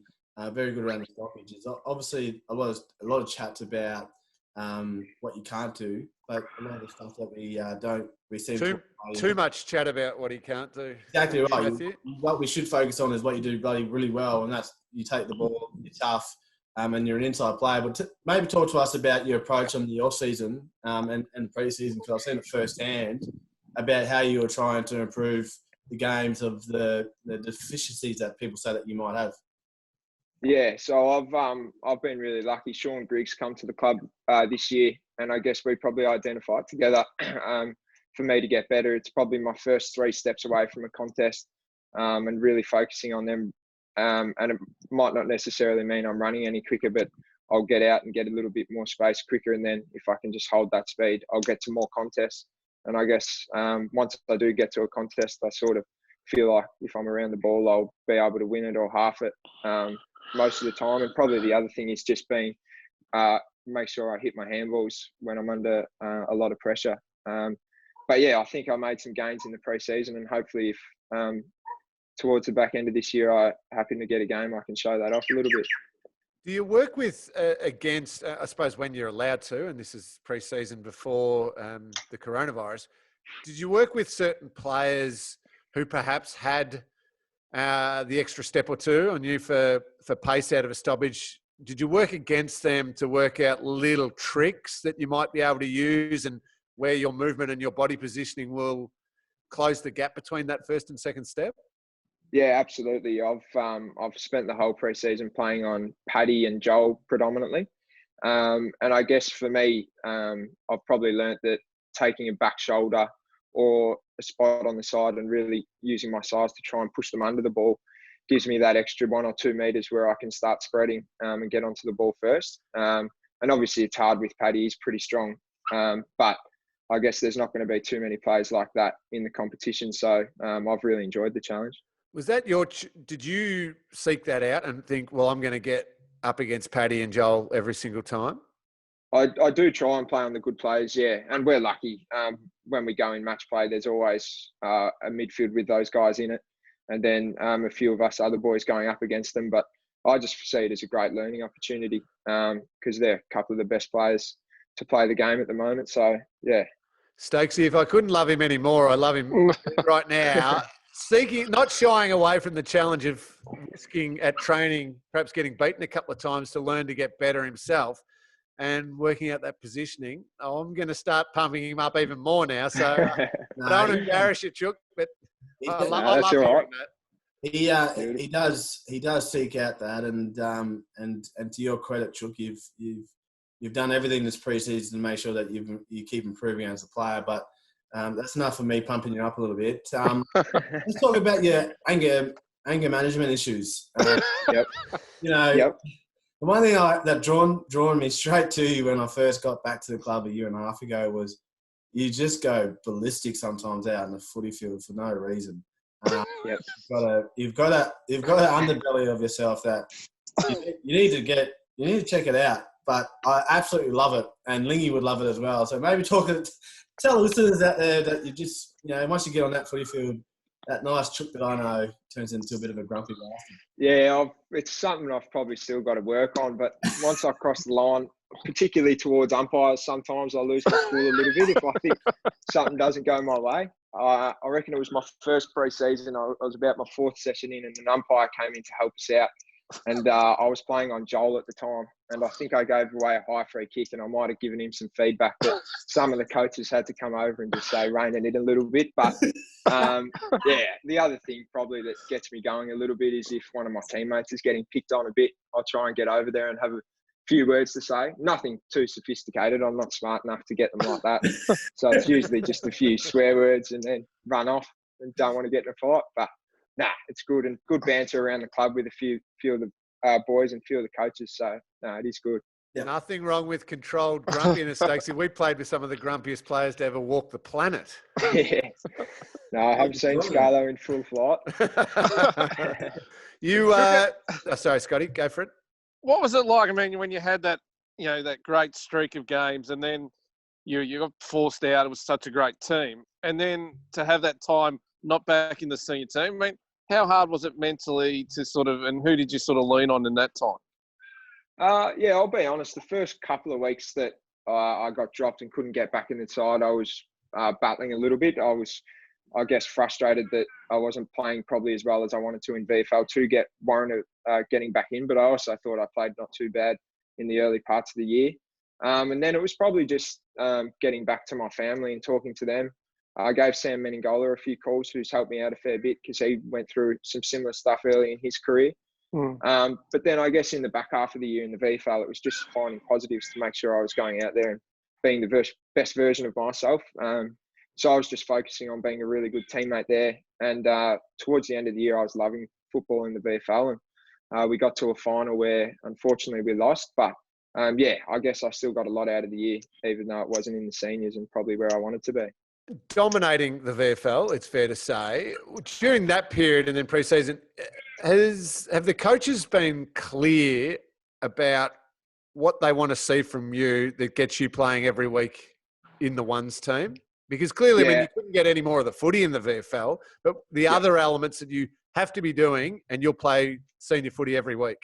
very good around the stoppages. Obviously, a lot of chats about what you can't do, but a lot of the stuff that we seem too much chat about what he can't do. Exactly right. What we should focus on is what you do bloody really well, and that's you take the ball, you're tough, and you're an inside player. But maybe talk to us about your approach on the off season and pre-season, because I've seen it firsthand about how you were trying to improve the games of the deficiencies that people say that you might have. Yeah, so I've been really lucky. Sean Griggs come to the club this year, and I guess we probably identified together for me to get better. It's probably my first 3 steps away from a contest and really focusing on them. And it might not necessarily mean I'm running any quicker, but I'll get out and get a little bit more space quicker. And then if I can just hold that speed, I'll get to more contests. And I guess once I do get to a contest, I sort of feel like if I'm around the ball, I'll be able to win it or half it. most of the time. And probably the other thing is just being make sure I hit my handballs when I'm under a lot of pressure. But yeah, I think I made some gains in the preseason, and hopefully if towards the back end of this year I happen to get a game, I can show that off a little bit. Do you work with against, I suppose, when you're allowed to, and this is pre-season before the coronavirus, did you work with certain players who perhaps had the extra step or two on you for pace out of a stoppage? Did you work against them to work out little tricks that you might be able to use, and where your movement and your body positioning will close the gap between that first and second step? Yeah, absolutely. I've spent the whole preseason playing on Paddy and Joel predominantly, and I guess for me, I've probably learnt that taking a back shoulder or a spot on the side and really using my size to try and push them under the ball gives me that extra 1 or 2 meters where I can start spreading and get onto the ball first. And obviously it's hard with Paddy; he's pretty strong, but I guess there's not going to be too many players like that in the competition. So I've really enjoyed the challenge. Was that did you seek that out and think, well, I'm going to get up against Paddy and Joel every single time? I do try and play on the good players, yeah. And we're lucky. When we go in match play, there's always a midfield with those guys in it. And then a few of us other boys going up against them. But I just see it as a great learning opportunity because they're a couple of the best players to play the game at the moment. So, yeah. Stokesy, if I couldn't love him anymore, I love him right now. Not shying away from the challenge of risking at training, perhaps getting beaten a couple of times to learn to get better himself and working out that positioning. Oh, I'm going to start pumping him up even more now. So I don't want to embarrass you, Chook, but I love hearing that. He does seek out that, and to your credit, Chook, you've done everything this preseason to make sure that you keep improving as a player. But that's enough for me pumping you up a little bit. Let's talk about your anger management issues. Yep. The one thing that drawn me straight to you when I first got back to the club a year and a half ago was you just go ballistic sometimes out in the footy field for no reason. You've got an underbelly of yourself that you need to check it out. But I absolutely love it, and Lingy would love it as well. So maybe tell the listeners out there that you just, once you get on that footy field, that nice Chook that I know turns into a bit of a grumpy bastard. Yeah, it's something I've probably still got to work on. But once I cross the line, particularly towards umpires, sometimes I lose my cool a little bit if I think something doesn't go my way. I reckon it was my first pre-season. I was about my 4th session in, and an umpire came in to help us out. And I was playing on Joel at the time, and I think I gave away a high free kick, and I might have given him some feedback that some of the coaches had to come over and just say, rein it in a little bit. But the other thing probably that gets me going a little bit is if one of my teammates is getting picked on a bit, I'll try and get over there and have a few words to say. Nothing too sophisticated. I'm not smart enough to get them like that. So it's usually just a few swear words and then run off and don't want to get in a fight. But it's good, and good banter around the club with a few of the boys and a few of the coaches. So, it is good. Yeah. Nothing wrong with controlled grumpiness, Stokesy. We played with some of the grumpiest players to ever walk the planet. Yeah. No, I haven't seen Scarlo in full flight. Sorry, Scotty, go for it. What was it like? I mean, when you had that, that great streak of games, and then you got forced out. It was such a great team, and then to have that time not back in the senior team. I mean, how hard was it mentally to and who did you sort of lean on in that time? I'll be honest. The first couple of weeks that I got dropped and couldn't get back in the side, I was battling a little bit. I was, I guess, frustrated that I wasn't playing probably as well as I wanted to in VFL to get warranted getting back in. But I also thought I played not too bad in the early parts of the year. And then it was probably just getting back to my family and talking to them. I gave Sam Meningola a few calls, who's helped me out a fair bit because he went through some similar stuff early in his career. But then I guess in the back half of the year in the VFL, it was just finding positives to make sure I was going out there and being the best version of myself. So I was just focusing on being a really good teammate there. And towards the end of the year, I was loving football in the VFL. And we got to a final where, unfortunately, we lost. But, I guess I still got a lot out of the year, even though it wasn't in the seniors and probably where I wanted to be. dominating the VFL, it's fair to say. During that period and then pre-season, have the coaches been clear about what they want to see from you that gets you playing every week in the ones team? Because clearly, you couldn't get any more of the footy in the VFL, but the other elements that you have to be doing, and you'll play senior footy every week.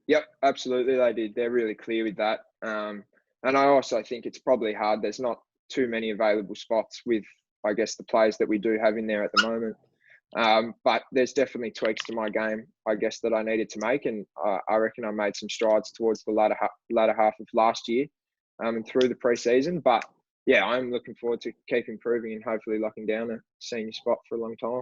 Yep, absolutely they did. They're really clear with that. And I also think it's probably hard. There's not too many available spots with, I guess, the players that we do have in there at the moment. But there's definitely tweaks to my game, I guess, that I needed to make. And I reckon I made some strides towards the latter half of last year and through the pre-season. But, yeah, I'm looking forward to keep improving and hopefully locking down a senior spot for a long time.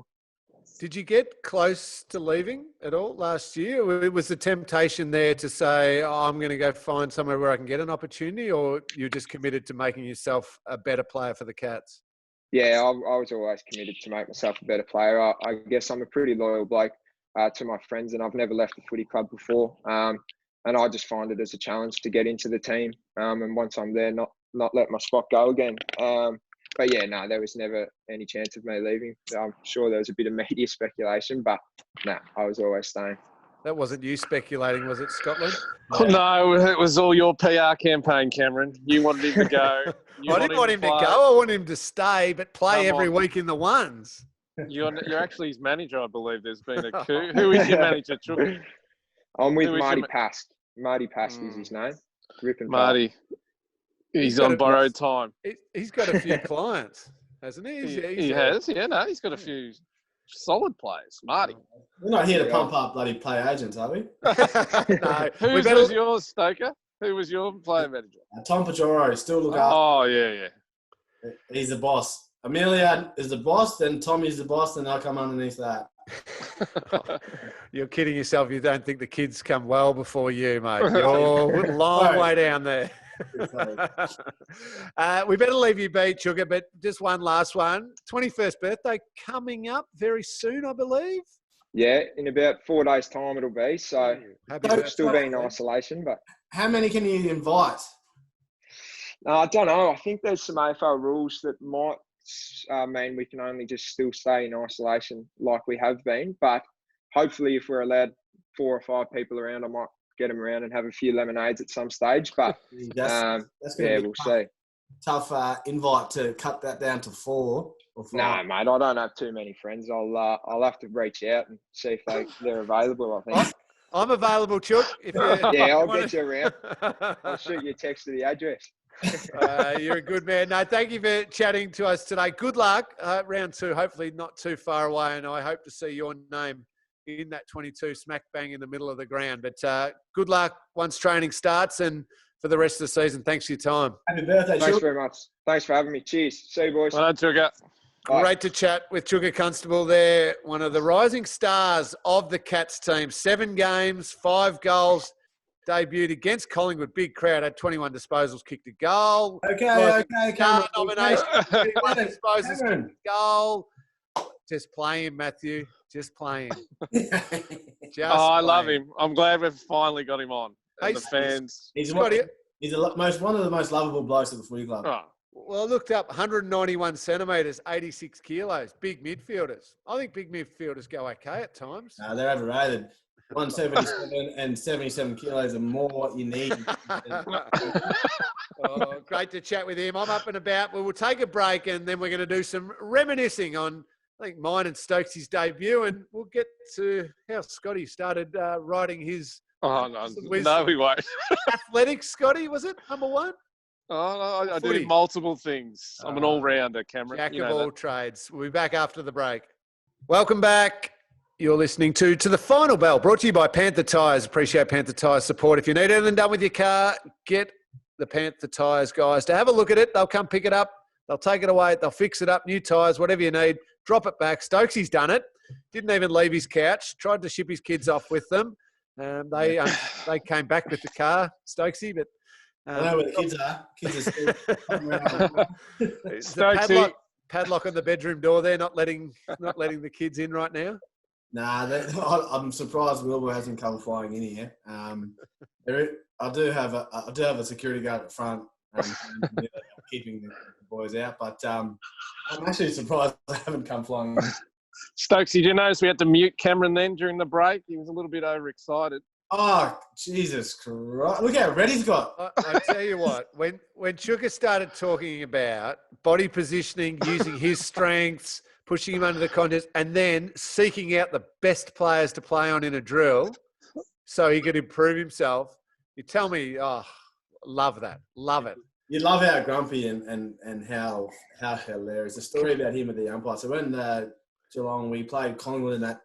Did you get close to leaving at all last year? Was the temptation there to say, I'm going to go find somewhere where I can get an opportunity, or you're just committed to making yourself a better player for the Cats? Yeah, I was always committed to make myself a better player. I guess I'm a pretty loyal bloke to my friends, and I've never left the footy club before. And I just find it as a challenge to get into the team. And once I'm there, not let my spot go again. But yeah, no, there was never any chance of me leaving. I'm sure there was a bit of media speculation, but no, I was always staying. That wasn't you speculating, was it, Scotland? No, it was all your PR campaign, Cameron. You wanted him to go. I didn't want him to go. I want him to stay, but play every week in the ones. You're actually his manager, I believe. There's been a coup. Who is your manager, Chuck? I'm with Marty Past. Marty Past is his name. Marty. He's on borrowed time. He's got a few clients, hasn't he? He has, yeah. No, he's got a few solid players. Marty. We're not here to pump up bloody player agents, are we? No. Who was yours, Stoker? Who was your player manager? Tom Pajoro, still look up. Oh, yeah. He's the boss. Amelia is the boss, then Tommy's the boss, and I'll come underneath that. You're kidding yourself. You don't think the kids come well before you, mate. You're a long way down there. We better leave you be, Sugar, but just one last one. 21st birthday coming up very soon, I believe. Yeah, in about 4 days' time it'll be. So I'll still be in isolation. But how many can you invite? I don't know. I think there's some AFL rules that might mean we can only just still stay in isolation like we have been. But hopefully if we're allowed 4 or 5 people around, I might get them around and have a few lemonades at some stage. But that's we'll see. Tough invite to cut that down to 4 or 5. No, mate, I don't have too many friends. I'll have to reach out and see if they're available, I think. I'm available, Chuck. I'll get you around. I'll shoot you a text to the address. You're a good man. No, thank you for chatting to us today. Good luck. Round 2, hopefully not too far away, and I hope to see your name in that 22 smack bang in the middle of the ground. But good luck once training starts, and for the rest of the season, thanks for your time. Happy birthday, Thanks very much. Thanks for having me. Cheers. See you, boys. Well done, Chugga. Great to chat with Chugga Constable there, one of the rising stars of the Cats team. 7 games, 5 goals, debuted against Collingwood. Big crowd, had 21 disposals, kicked a goal. Okay. Nomination, 21 disposals, kicked a goal. Just play him, Mathew. Just play him. I love him. I'm glad we've finally got him on. And the fans. He's one of the most lovable blokes at the footy club. Oh. Well, I looked up 191 centimetres, 86 kilos. Big midfielders. I think big midfielders go okay at times. No, they're overrated. 177 and 77 kilos are more what you need. Great to chat with him. I'm up and about. We'll take a break, and then we're going to do some reminiscing on, I think, mine and Stokes' debut, and we'll get to how Scotty started writing his... Oh, no, we won't. Athletics, Scotty, was it? Number 1? Oh, no, I do multiple things. I'm an all-rounder, Cameron. Jack of all trades. We'll be back after the break. Welcome back. You're listening to The Final Bell, brought to you by Panther Tyres. Appreciate Panther Tyres support. If you need anything done with your car, get the Panther Tyres guys to have a look at it. They'll come pick it up. They'll take it away. They'll fix it up. New tyres, whatever you need. Drop it back. Stokes's done it. Didn't even leave his couch. Tried to ship his kids off with them. They came back with the car, Stokesy, but... I know where the kids are. Kids are still padlock on the bedroom door there, not letting the kids in right now. Nah, I'm surprised Wilbur hasn't come flying in here. I do have a security guard at the front keeping the boys out. But I'm actually surprised they haven't come flying. Stokes, did you notice we had to mute Cameron then during the break? He was a little bit overexcited. Oh, Jesus Christ. Look how red he's got. I tell you what, when Chuka started talking about body positioning, using his strengths, pushing him under the contest, and then seeking out the best players to play on in a drill so he could improve himself, you tell me, love that. Love it. You love how grumpy and how hilarious. The story about him at the umpire. So when Geelong, we played Collingwood in that,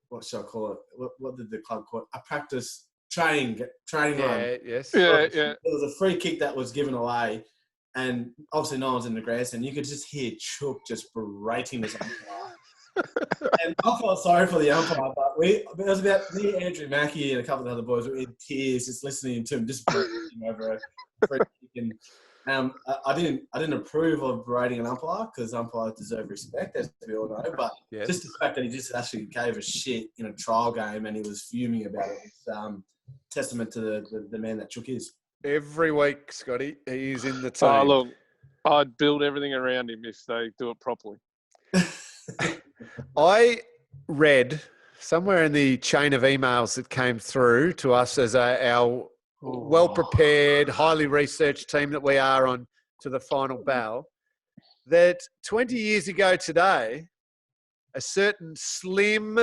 what shall I call it? What did the club call it? A practice training run. Yes. Yeah. There was a free kick that was given away, and obviously no one's in the grandstand. You could just hear Chook just berating this umpire. And I felt sorry for the umpire, but it was about me, Andrew Mackey, and a couple of the other boys were in tears just listening to him, just berating him over a free kick. And I didn't approve of berating an umpire because umpires deserve respect, as we all know. But just the fact that he just actually gave a shit in a trial game and he was fuming about it, it's testament to the man that Chook is. Every week, Scotty, he's in the team. Oh, look, I'd build everything around him if they do it properly. I read somewhere in the chain of emails that came through to us as our well-prepared, highly researched team that we are on to the final bell, that 20 years ago today, a certain slim,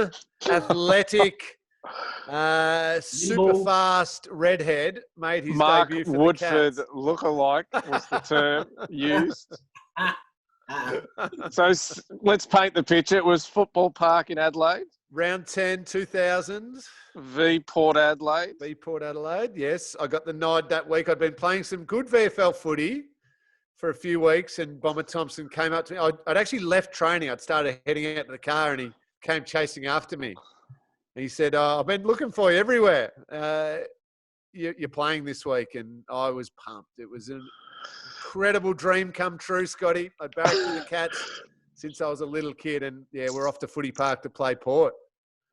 athletic, super fast redhead made his debut for Woodford the Cats. lookalike was the term used. So let's paint the picture. It was Football Park in Adelaide. Round 10, 2000. V Port Adelaide. V Port Adelaide, yes. I got the nod that week. I'd been playing some good VFL footy for a few weeks, and Bomber Thompson came up to me. I'd actually left training. I'd started heading out to the car, and he came chasing after me. And he said, I've been looking for you everywhere. You're playing this week, and I was pumped. It was an incredible dream come true, Scotty. I'd barracked for the Cats since I was a little kid, and we're off to Footy Park to play Port.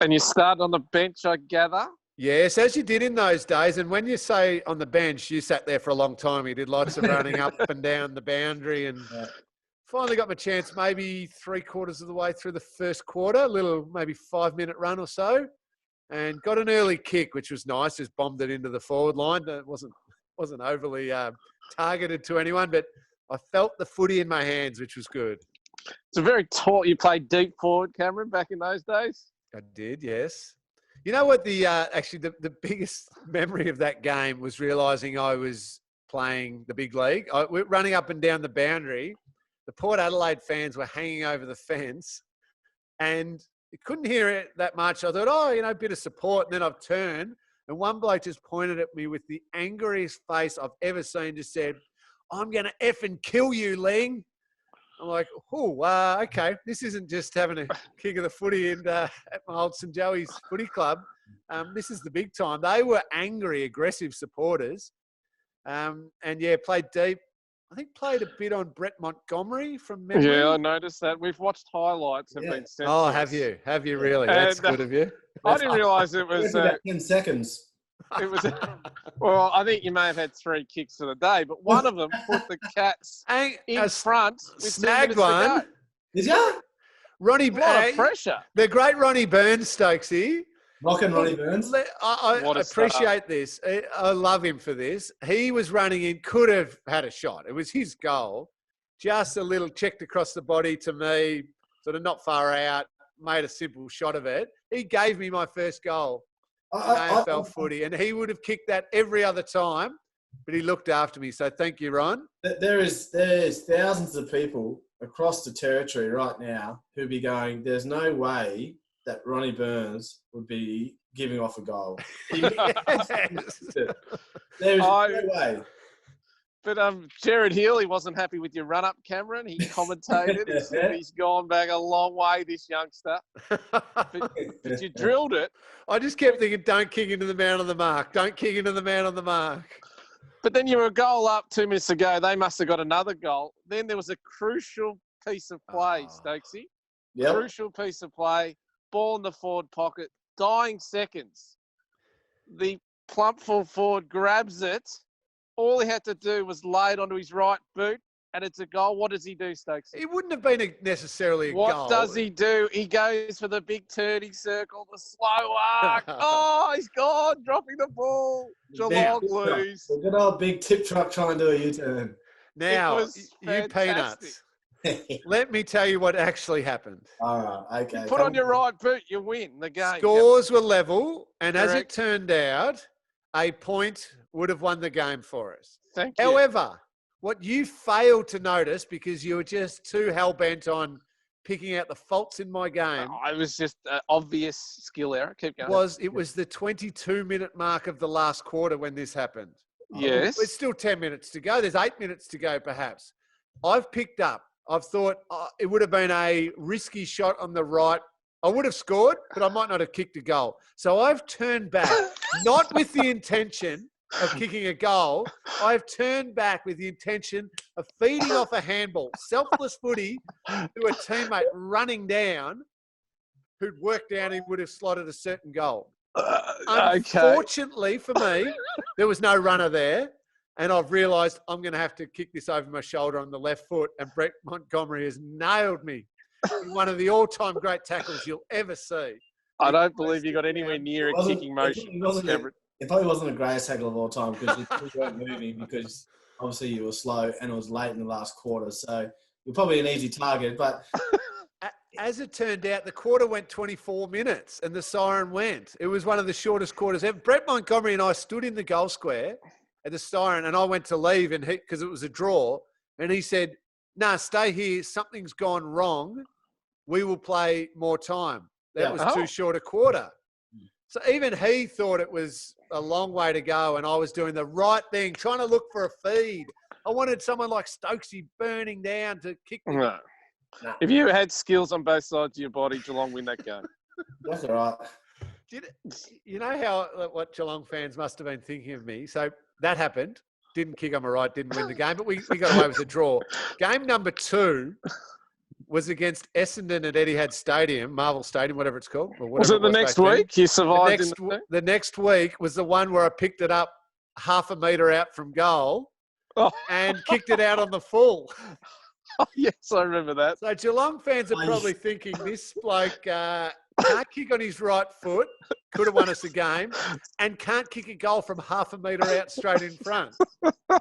And you started on the bench, I gather? Yes, as you did in those days. And when you say on the bench, you sat there for a long time. You did lots of running up and down the boundary, and finally got my chance maybe 3/4 of the way through the first quarter, a little maybe 5-minute run or so, and got an early kick, which was nice, just bombed it into the forward line. It wasn't overly targeted to anyone, but I felt the footy in my hands, which was good. It's a very tall. You played deep forward, Cameron, back in those days? I did, yes. You know what? The biggest memory of that game was realising I was playing the big league. We're running up and down the boundary. The Port Adelaide fans were hanging over the fence, and you couldn't hear it that much. I thought, a bit of support. And then I've turned, and one bloke just pointed at me with the angriest face I've ever seen, just said, "I'm going to effing kill you, Ling." I'm like, okay. This isn't just having a kick of the footy at my old St. Joey's footy club. This is the big time. They were angry, aggressive supporters. Played deep. I think played a bit on Brett Montgomery from memory. Yeah, I noticed that. We've watched highlights. Have been sent. Oh, have you? Have you really? That's good of you. I didn't realise it was about 10 seconds. It was. Well, I think you may have had 3 kicks for the day, but one of them put the Cats in front. With snagged one. Did you? Ronnie, a lot of pressure. The great Ronnie Burns, Stokesy. Rockin' Ronnie Burns. I appreciate this. I love him for this. He was running in, could have had a shot. It was his goal. Just a little checked across the body to me, sort of not far out, made a simple shot of it. He gave me my first goal in AFL footy, and he would have kicked that every other time, but he looked after me. So thank you, Ron. There's thousands of people across the territory right now who'd be going, there's no way that Ronnie Burns would be giving off a goal. There's no way. But Jared Healy wasn't happy with your run-up, Cameron. He commentated. He said he's gone back a long way, this youngster. But you drilled it. I just kept thinking, don't kick into the man on the mark. Don't kick into the man on the mark. But then you were a goal up 2 minutes ago. They must have got another goal. Then there was a crucial piece of play, Stokesy. Yep. Crucial piece of play. Ball in the forward pocket. Dying seconds. The plump full forward grabs it All he had to do was lay it onto his right boot, and it's a goal. What does he do, Stokes? It wouldn't have been necessarily a goal. What does he do? He goes for the big turning circle, the slow arc. Oh, he's gone, dropping the ball. Geelong lose. The good old big tip truck trying to do a U-turn. Now, you fantastic. peanuts. Let me tell you what actually happened. All right, okay. Put on your right boot, you win the game. Scores were level, and as it Correct. turned out, a point would have won the game for us. Thank you. However, what you failed to notice, because you were just too hell-bent on picking out the faults in my game, I was just an obvious skill error. Keep going. it was the 22-minute mark of the last quarter when this happened. Yes. There's still 10 minutes to go. There's 8 minutes to go, perhaps. I've thought it would have been a risky shot on the right. I would have scored, but I might not have kicked a goal. So I've turned back, not with the intention of kicking a goal. I've turned back with the intention of feeding off a handball, selfless footy, to a teammate running down who'd worked down, he would have slotted a certain goal. Unfortunately for me, there was no runner there. And I've realised I'm going to have to kick this over my shoulder on the left foot. And Brett Montgomery has nailed me in one of the all-time great tackles you'll ever see. I don't believe you got anywhere near a kicking motion. It probably wasn't the greatest tackle of all time because you weren't moving because obviously you were slow and it was late in the last quarter. So you're probably an easy target. But as it turned out, the quarter went 24 minutes and the siren went. It was one of the shortest quarters ever. Brett Montgomery and I stood in the goal square at the siren, and I went to leave, and because it was a draw, and he said, "Nah, stay here. Something's gone wrong. We will play more time." That was too short a quarter. So even he thought it was a long way to go, and I was doing the right thing, trying to look for a feed. I wanted someone like Stokesy burning down to kick the No. If you had skills on both sides of your body, Geelong win that game. that's all right. You know what Geelong fans must have been thinking of me? So that happened. Didn't kick on my right, didn't win the game, but we got away with a draw. Game number 2 was against Essendon at Etihad Stadium, Marvel Stadium, whatever it's called. Or Was it the next week? You survived the next week was the one where I picked it up half a metre out from goal and kicked it out on the full. Oh, yes, I remember that. So Geelong fans are probably thinking this bloke can't kick on his right foot, could have won us a game, and can't kick a goal from half a metre out straight in front. There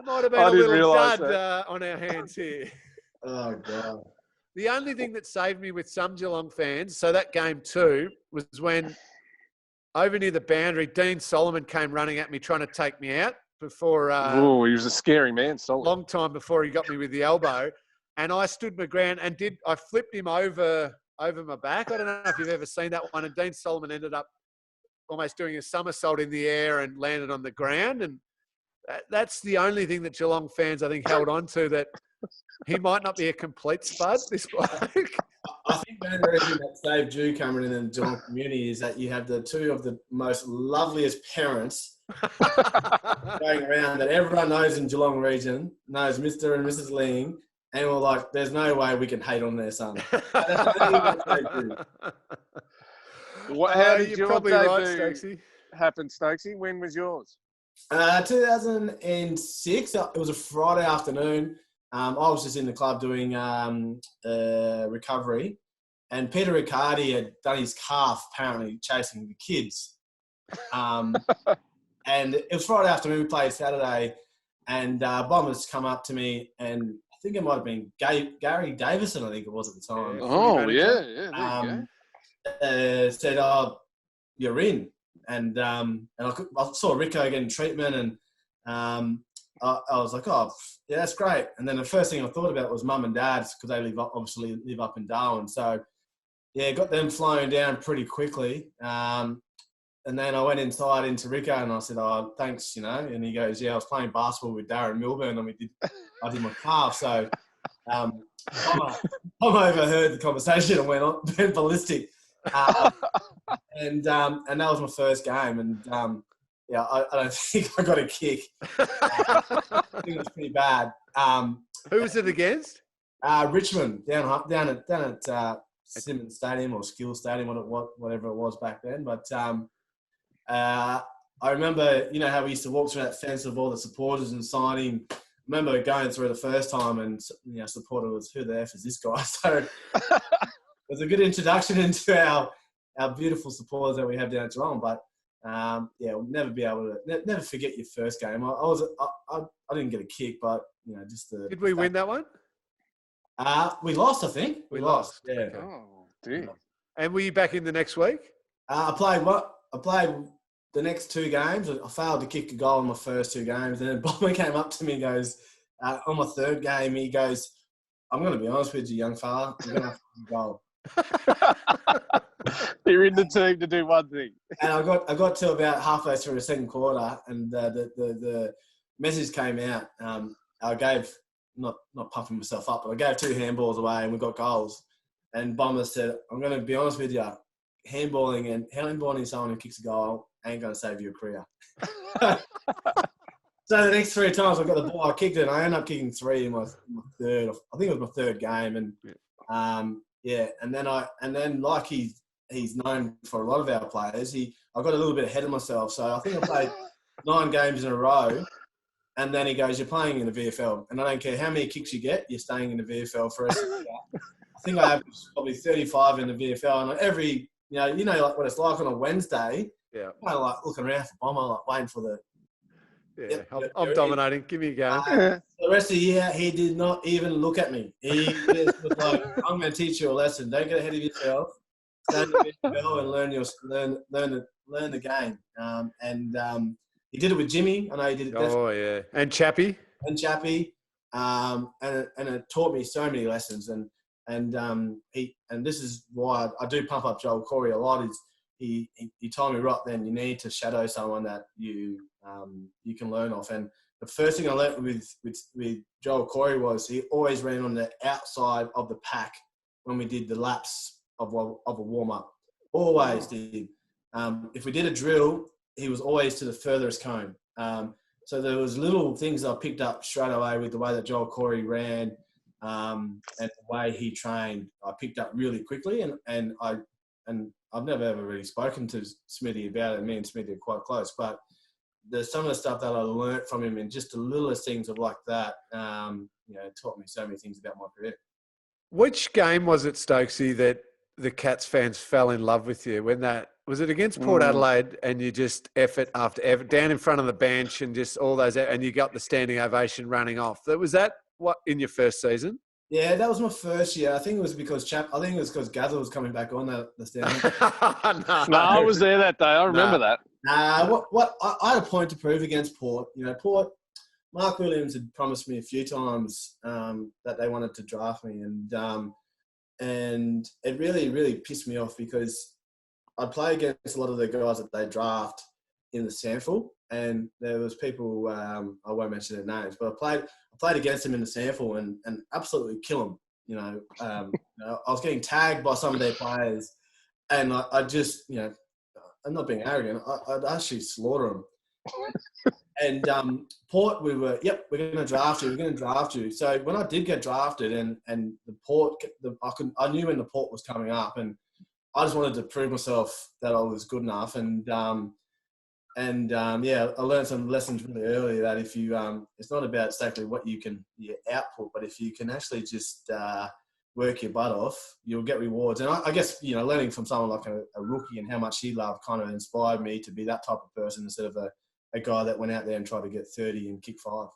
might have been a little dud on our hands here. Oh, God. The only thing that saved me with some Geelong fans, so that game 2, was when over near the boundary, Dean Solomon came running at me trying to take me out before. Oh, he was a scary man, Solomon. Long time before he got me with the elbow. And I stood my ground and I flipped him over my back. I don't know if you've ever seen that one. And Dean Solomon ended up almost doing a somersault in the air and landed on the ground. And that's the only thing that Geelong fans, I think, held on to, that he might not be a complete spud, this bloke. I think the only reason that saved you, Cameron, in the Geelong community is that you have the two of the most loveliest parents going around that everyone knows in Geelong region, knows Mr. and Mrs. Ling, and we're like, there's no way we can hate on their son. How did your probably right, debut Stokesy. happen, Stokesy? When was yours? 2006. It was a Friday afternoon. I was just in the club doing recovery, and Peter Riccardi had done his calf, apparently chasing the kids. And it was Friday afternoon. We played Saturday, and Bombers come up to me, and I think it might have been Gary Davison. I think it was at the time. Oh yeah. There you go. Said, "Oh, you're in," and I saw Rico getting treatment, and I was like, "Oh, yeah, that's great." And then the first thing I thought about was mum and dad's, because they obviously live up in Darwin. So yeah, got them flying down pretty quickly. And then I went inside into Rico and I said, "Oh, thanks," And he goes, "Yeah, I was playing basketball with Darren Milburn and I did my calf." So I overheard the conversation and went ballistic. And that was my first game. And yeah, I don't think I got a kick. I think it was pretty bad. Who was it against? Richmond, down at Simmons Stadium or Skills Stadium, whatever it was back then. But I remember, you know, how we used to walk through that fence of all the supporters and signing. I remember going through the first time and, you know, supporter was, who the F is this guy? So it was a good introduction into our beautiful supporters that we have down at Geelong. But, yeah, we'll never be able to, never forget your first game. I didn't get a kick, but, you know, just the... Did we win that one? We lost, I think. We lost. Yeah. Okay. Oh, dear. And were you back in the next week? I played the next 2 games. I failed to kick a goal in my first 2 games. And then Bomber came up to me and goes, on my 3rd game, he goes, I'm going to be honest with you, young fella. You're going to have to kick a goal. You're in the team to do one thing. And I got to about halfway through the second quarter, and the message came out. I gave, not puffing myself up, but I gave 2 handballs away and we got goals. And Bomber said, I'm going to be honest with you, handballing someone who kicks a goal ain't going to save your career. So the next 3 times I got the ball, I kicked it, and I ended up kicking 3 in my 3rd. I think it was my 3rd game, and and then like he's known for a lot of our players, I got a little bit ahead of myself. So I think I played 9 games in a row, and then he goes, "You're playing in the VFL, and I don't care how many kicks you get, you're staying in the VFL for us." I think I averaged probably 35 in the VFL, and every you know like what it's like on a Wednesday. Yeah. Kind of like looking around for Bomber, like waiting for the. Yeah, I'm dominating. Give me a go. The rest of the year, he did not even look at me. He just was like, "I'm going to teach you a lesson. Don't get ahead of yourself. Stay in the VFL and learn the game." He did it with Jimmy. I know he did it. Oh yeah, and Chappie. And it taught me so many lessons. And this is why I do pump up Joel Corey a lot. Is he told me right then, you need to shadow someone that you can learn off. And the first thing I learned with Joel Corey was he always ran on the outside of the pack when we did the laps of a warm-up. Always did. If we did a drill, he was always to the furthest cone. So there was little things I picked up straight away with the way that Joel Corey ran and the way he trained. I picked up really quickly, and I've never ever really spoken to Smithy about it. Me and Smithy are quite close, but there's some of the stuff that I learned from him, and just the littlest things of like that, taught me so many things about my career. Which game was it, Stokesy, that the Cats fans fell in love with you? Was it against Port Adelaide, and you just effort after effort down in front of the bench and just all those, and you got the standing ovation running off? Was that what in your first season? Yeah, that was my first year. I think it was because Gather was coming back on the stand. No, I was there that day. I remember that. I had a point to prove against Port. You know, Port. Mark Williams had promised me a few times that they wanted to draft me, and it really, really pissed me off because I'd play against a lot of the guys that they draft in the sample, and there was people I won't mention their names, but I played against them in the sample and absolutely kill them. I was getting tagged by some of their players, and I just, I'm not being arrogant, I'd actually slaughter them. And Port, we're going to draft you. So when I did get drafted, and the Port, I knew when the Port was coming up, and I just wanted to prove myself that I was good enough. I learned some lessons really early that if you, it's not about exactly what your output, but if you can actually just work your butt off, you'll get rewards. And I guess, learning from someone like a rookie and how much he loved kind of inspired me to be that type of person instead of a guy that went out there and tried to get 30 and kick 5.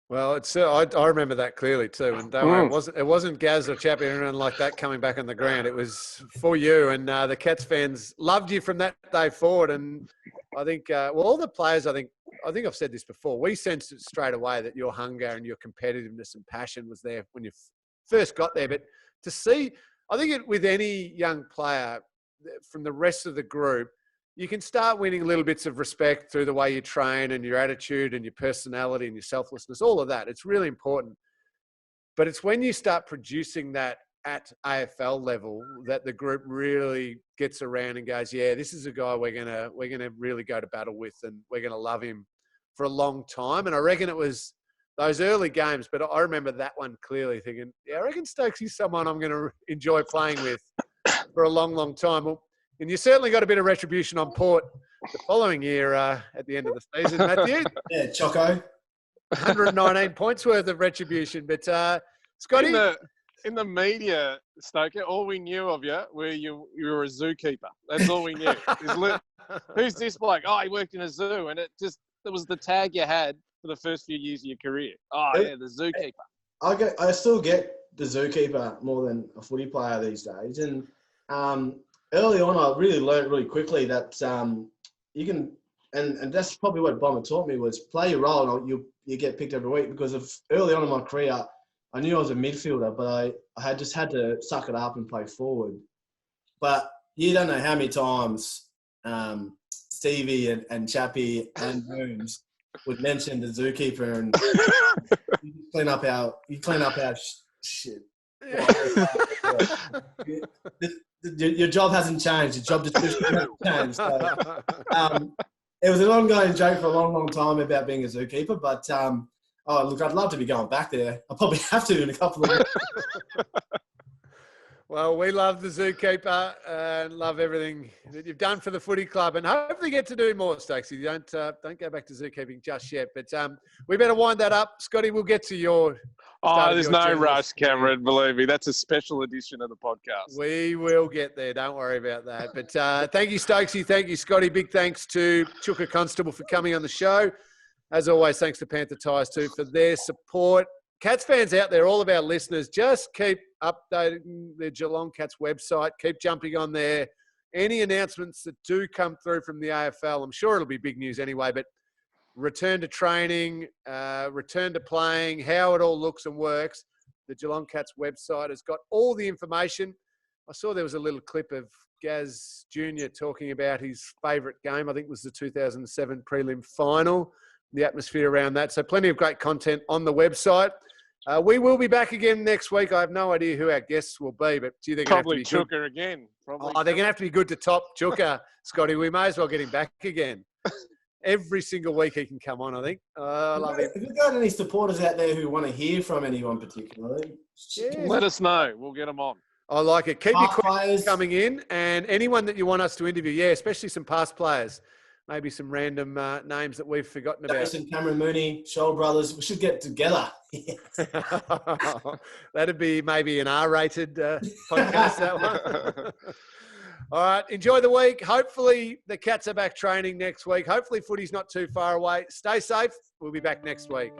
Well, I remember that clearly too. And don't worry, it wasn't Gaz or Chappie or anyone like that coming back on the ground. It was for you, and the Cats fans loved you from that day forward. And I think, all the players, I think I've said this before, we sensed it straight away that your hunger and your competitiveness and passion was there when you first got there. But to see, I think with any young player from the rest of the group, you can start winning little bits of respect through the way you train and your attitude and your personality and your selflessness, all of that. It's really important. But it's when you start producing that at AFL level that the group really gets around and goes, yeah, this is a guy we're gonna really go to battle with, and we're gonna love him for a long time. And I reckon it was those early games, but I remember that one clearly thinking, yeah, I reckon Stokes is someone I'm going to enjoy playing with for a long, long time. And you certainly got a bit of retribution on Port the following year at the end of the season, Mathew. Yeah, Choco. 119 points worth of retribution. But Scotty, in the media, Stoker, all we knew of you were you were a zookeeper. That's all we knew. Who's this bloke? Oh, he worked in a zoo, and it was the tag you had for the first few years of your career. Oh yeah, the zookeeper. I still get the zookeeper more than a footy player these days, and early on, I really learned really quickly that you can, and that's probably what Bomber taught me, was play your role and you get picked every week. Because of early on in my career, I knew I was a midfielder, but I had to suck it up and play forward. But you don't know how many times Stevie and Chappie and Booms would mention the zookeeper, and you clean up our shit. Your job hasn't changed. Your job description hasn't changed. So, it was an ongoing joke for a long, long time about being a zookeeper. But look, I'd love to be going back there. I'll probably have to in a couple of years. Well, we love the zookeeper and love everything that you've done for the footy club, and hopefully get to do more, Stokes. You don't go back to zookeeping just yet. But we better wind that up. Scotty, we'll get to your. There's no rush, Cameron. Believe me, that's a special edition of the podcast. We will get there. Don't worry about that. But thank you, Stokesy. Thank you, Scotty. Big thanks to Chuka Constable for coming on the show. As always, thanks to Panther Tyres too for their support. Cats fans out there, all of our listeners, just keep updating the Geelong Cats website. Keep jumping on there. Any announcements that do come through from the AFL, I'm sure it'll be big news anyway, but return to training, return to playing, how it all looks and works. The Geelong Cats website has got all the information. I saw there was a little clip of Gaz Jr. talking about his favourite game. I think it was the 2007 prelim final, the atmosphere around that. So plenty of great content on the website. We will be back again next week. I have no idea who our guests will be, but do you think probably Chuka again? Probably. They're going to have to be good to top Chuka, Scotty. We may as well get him back again. Every single week he can come on, I think. I love him. Have you got any supporters out there who want to hear from anyone particularly? Yeah. Let us know. We'll get them on. I like it. Keep your questions coming in, and anyone that you want us to interview, especially some past players. Maybe some random names that we've forgotten about. Jason, Cameron Mooney, Scholl brothers. We should get together. That'd be maybe an R-rated podcast, that one. All right, enjoy the week. Hopefully the Cats are back training next week. Hopefully footy's not too far away. Stay safe. We'll be back next week.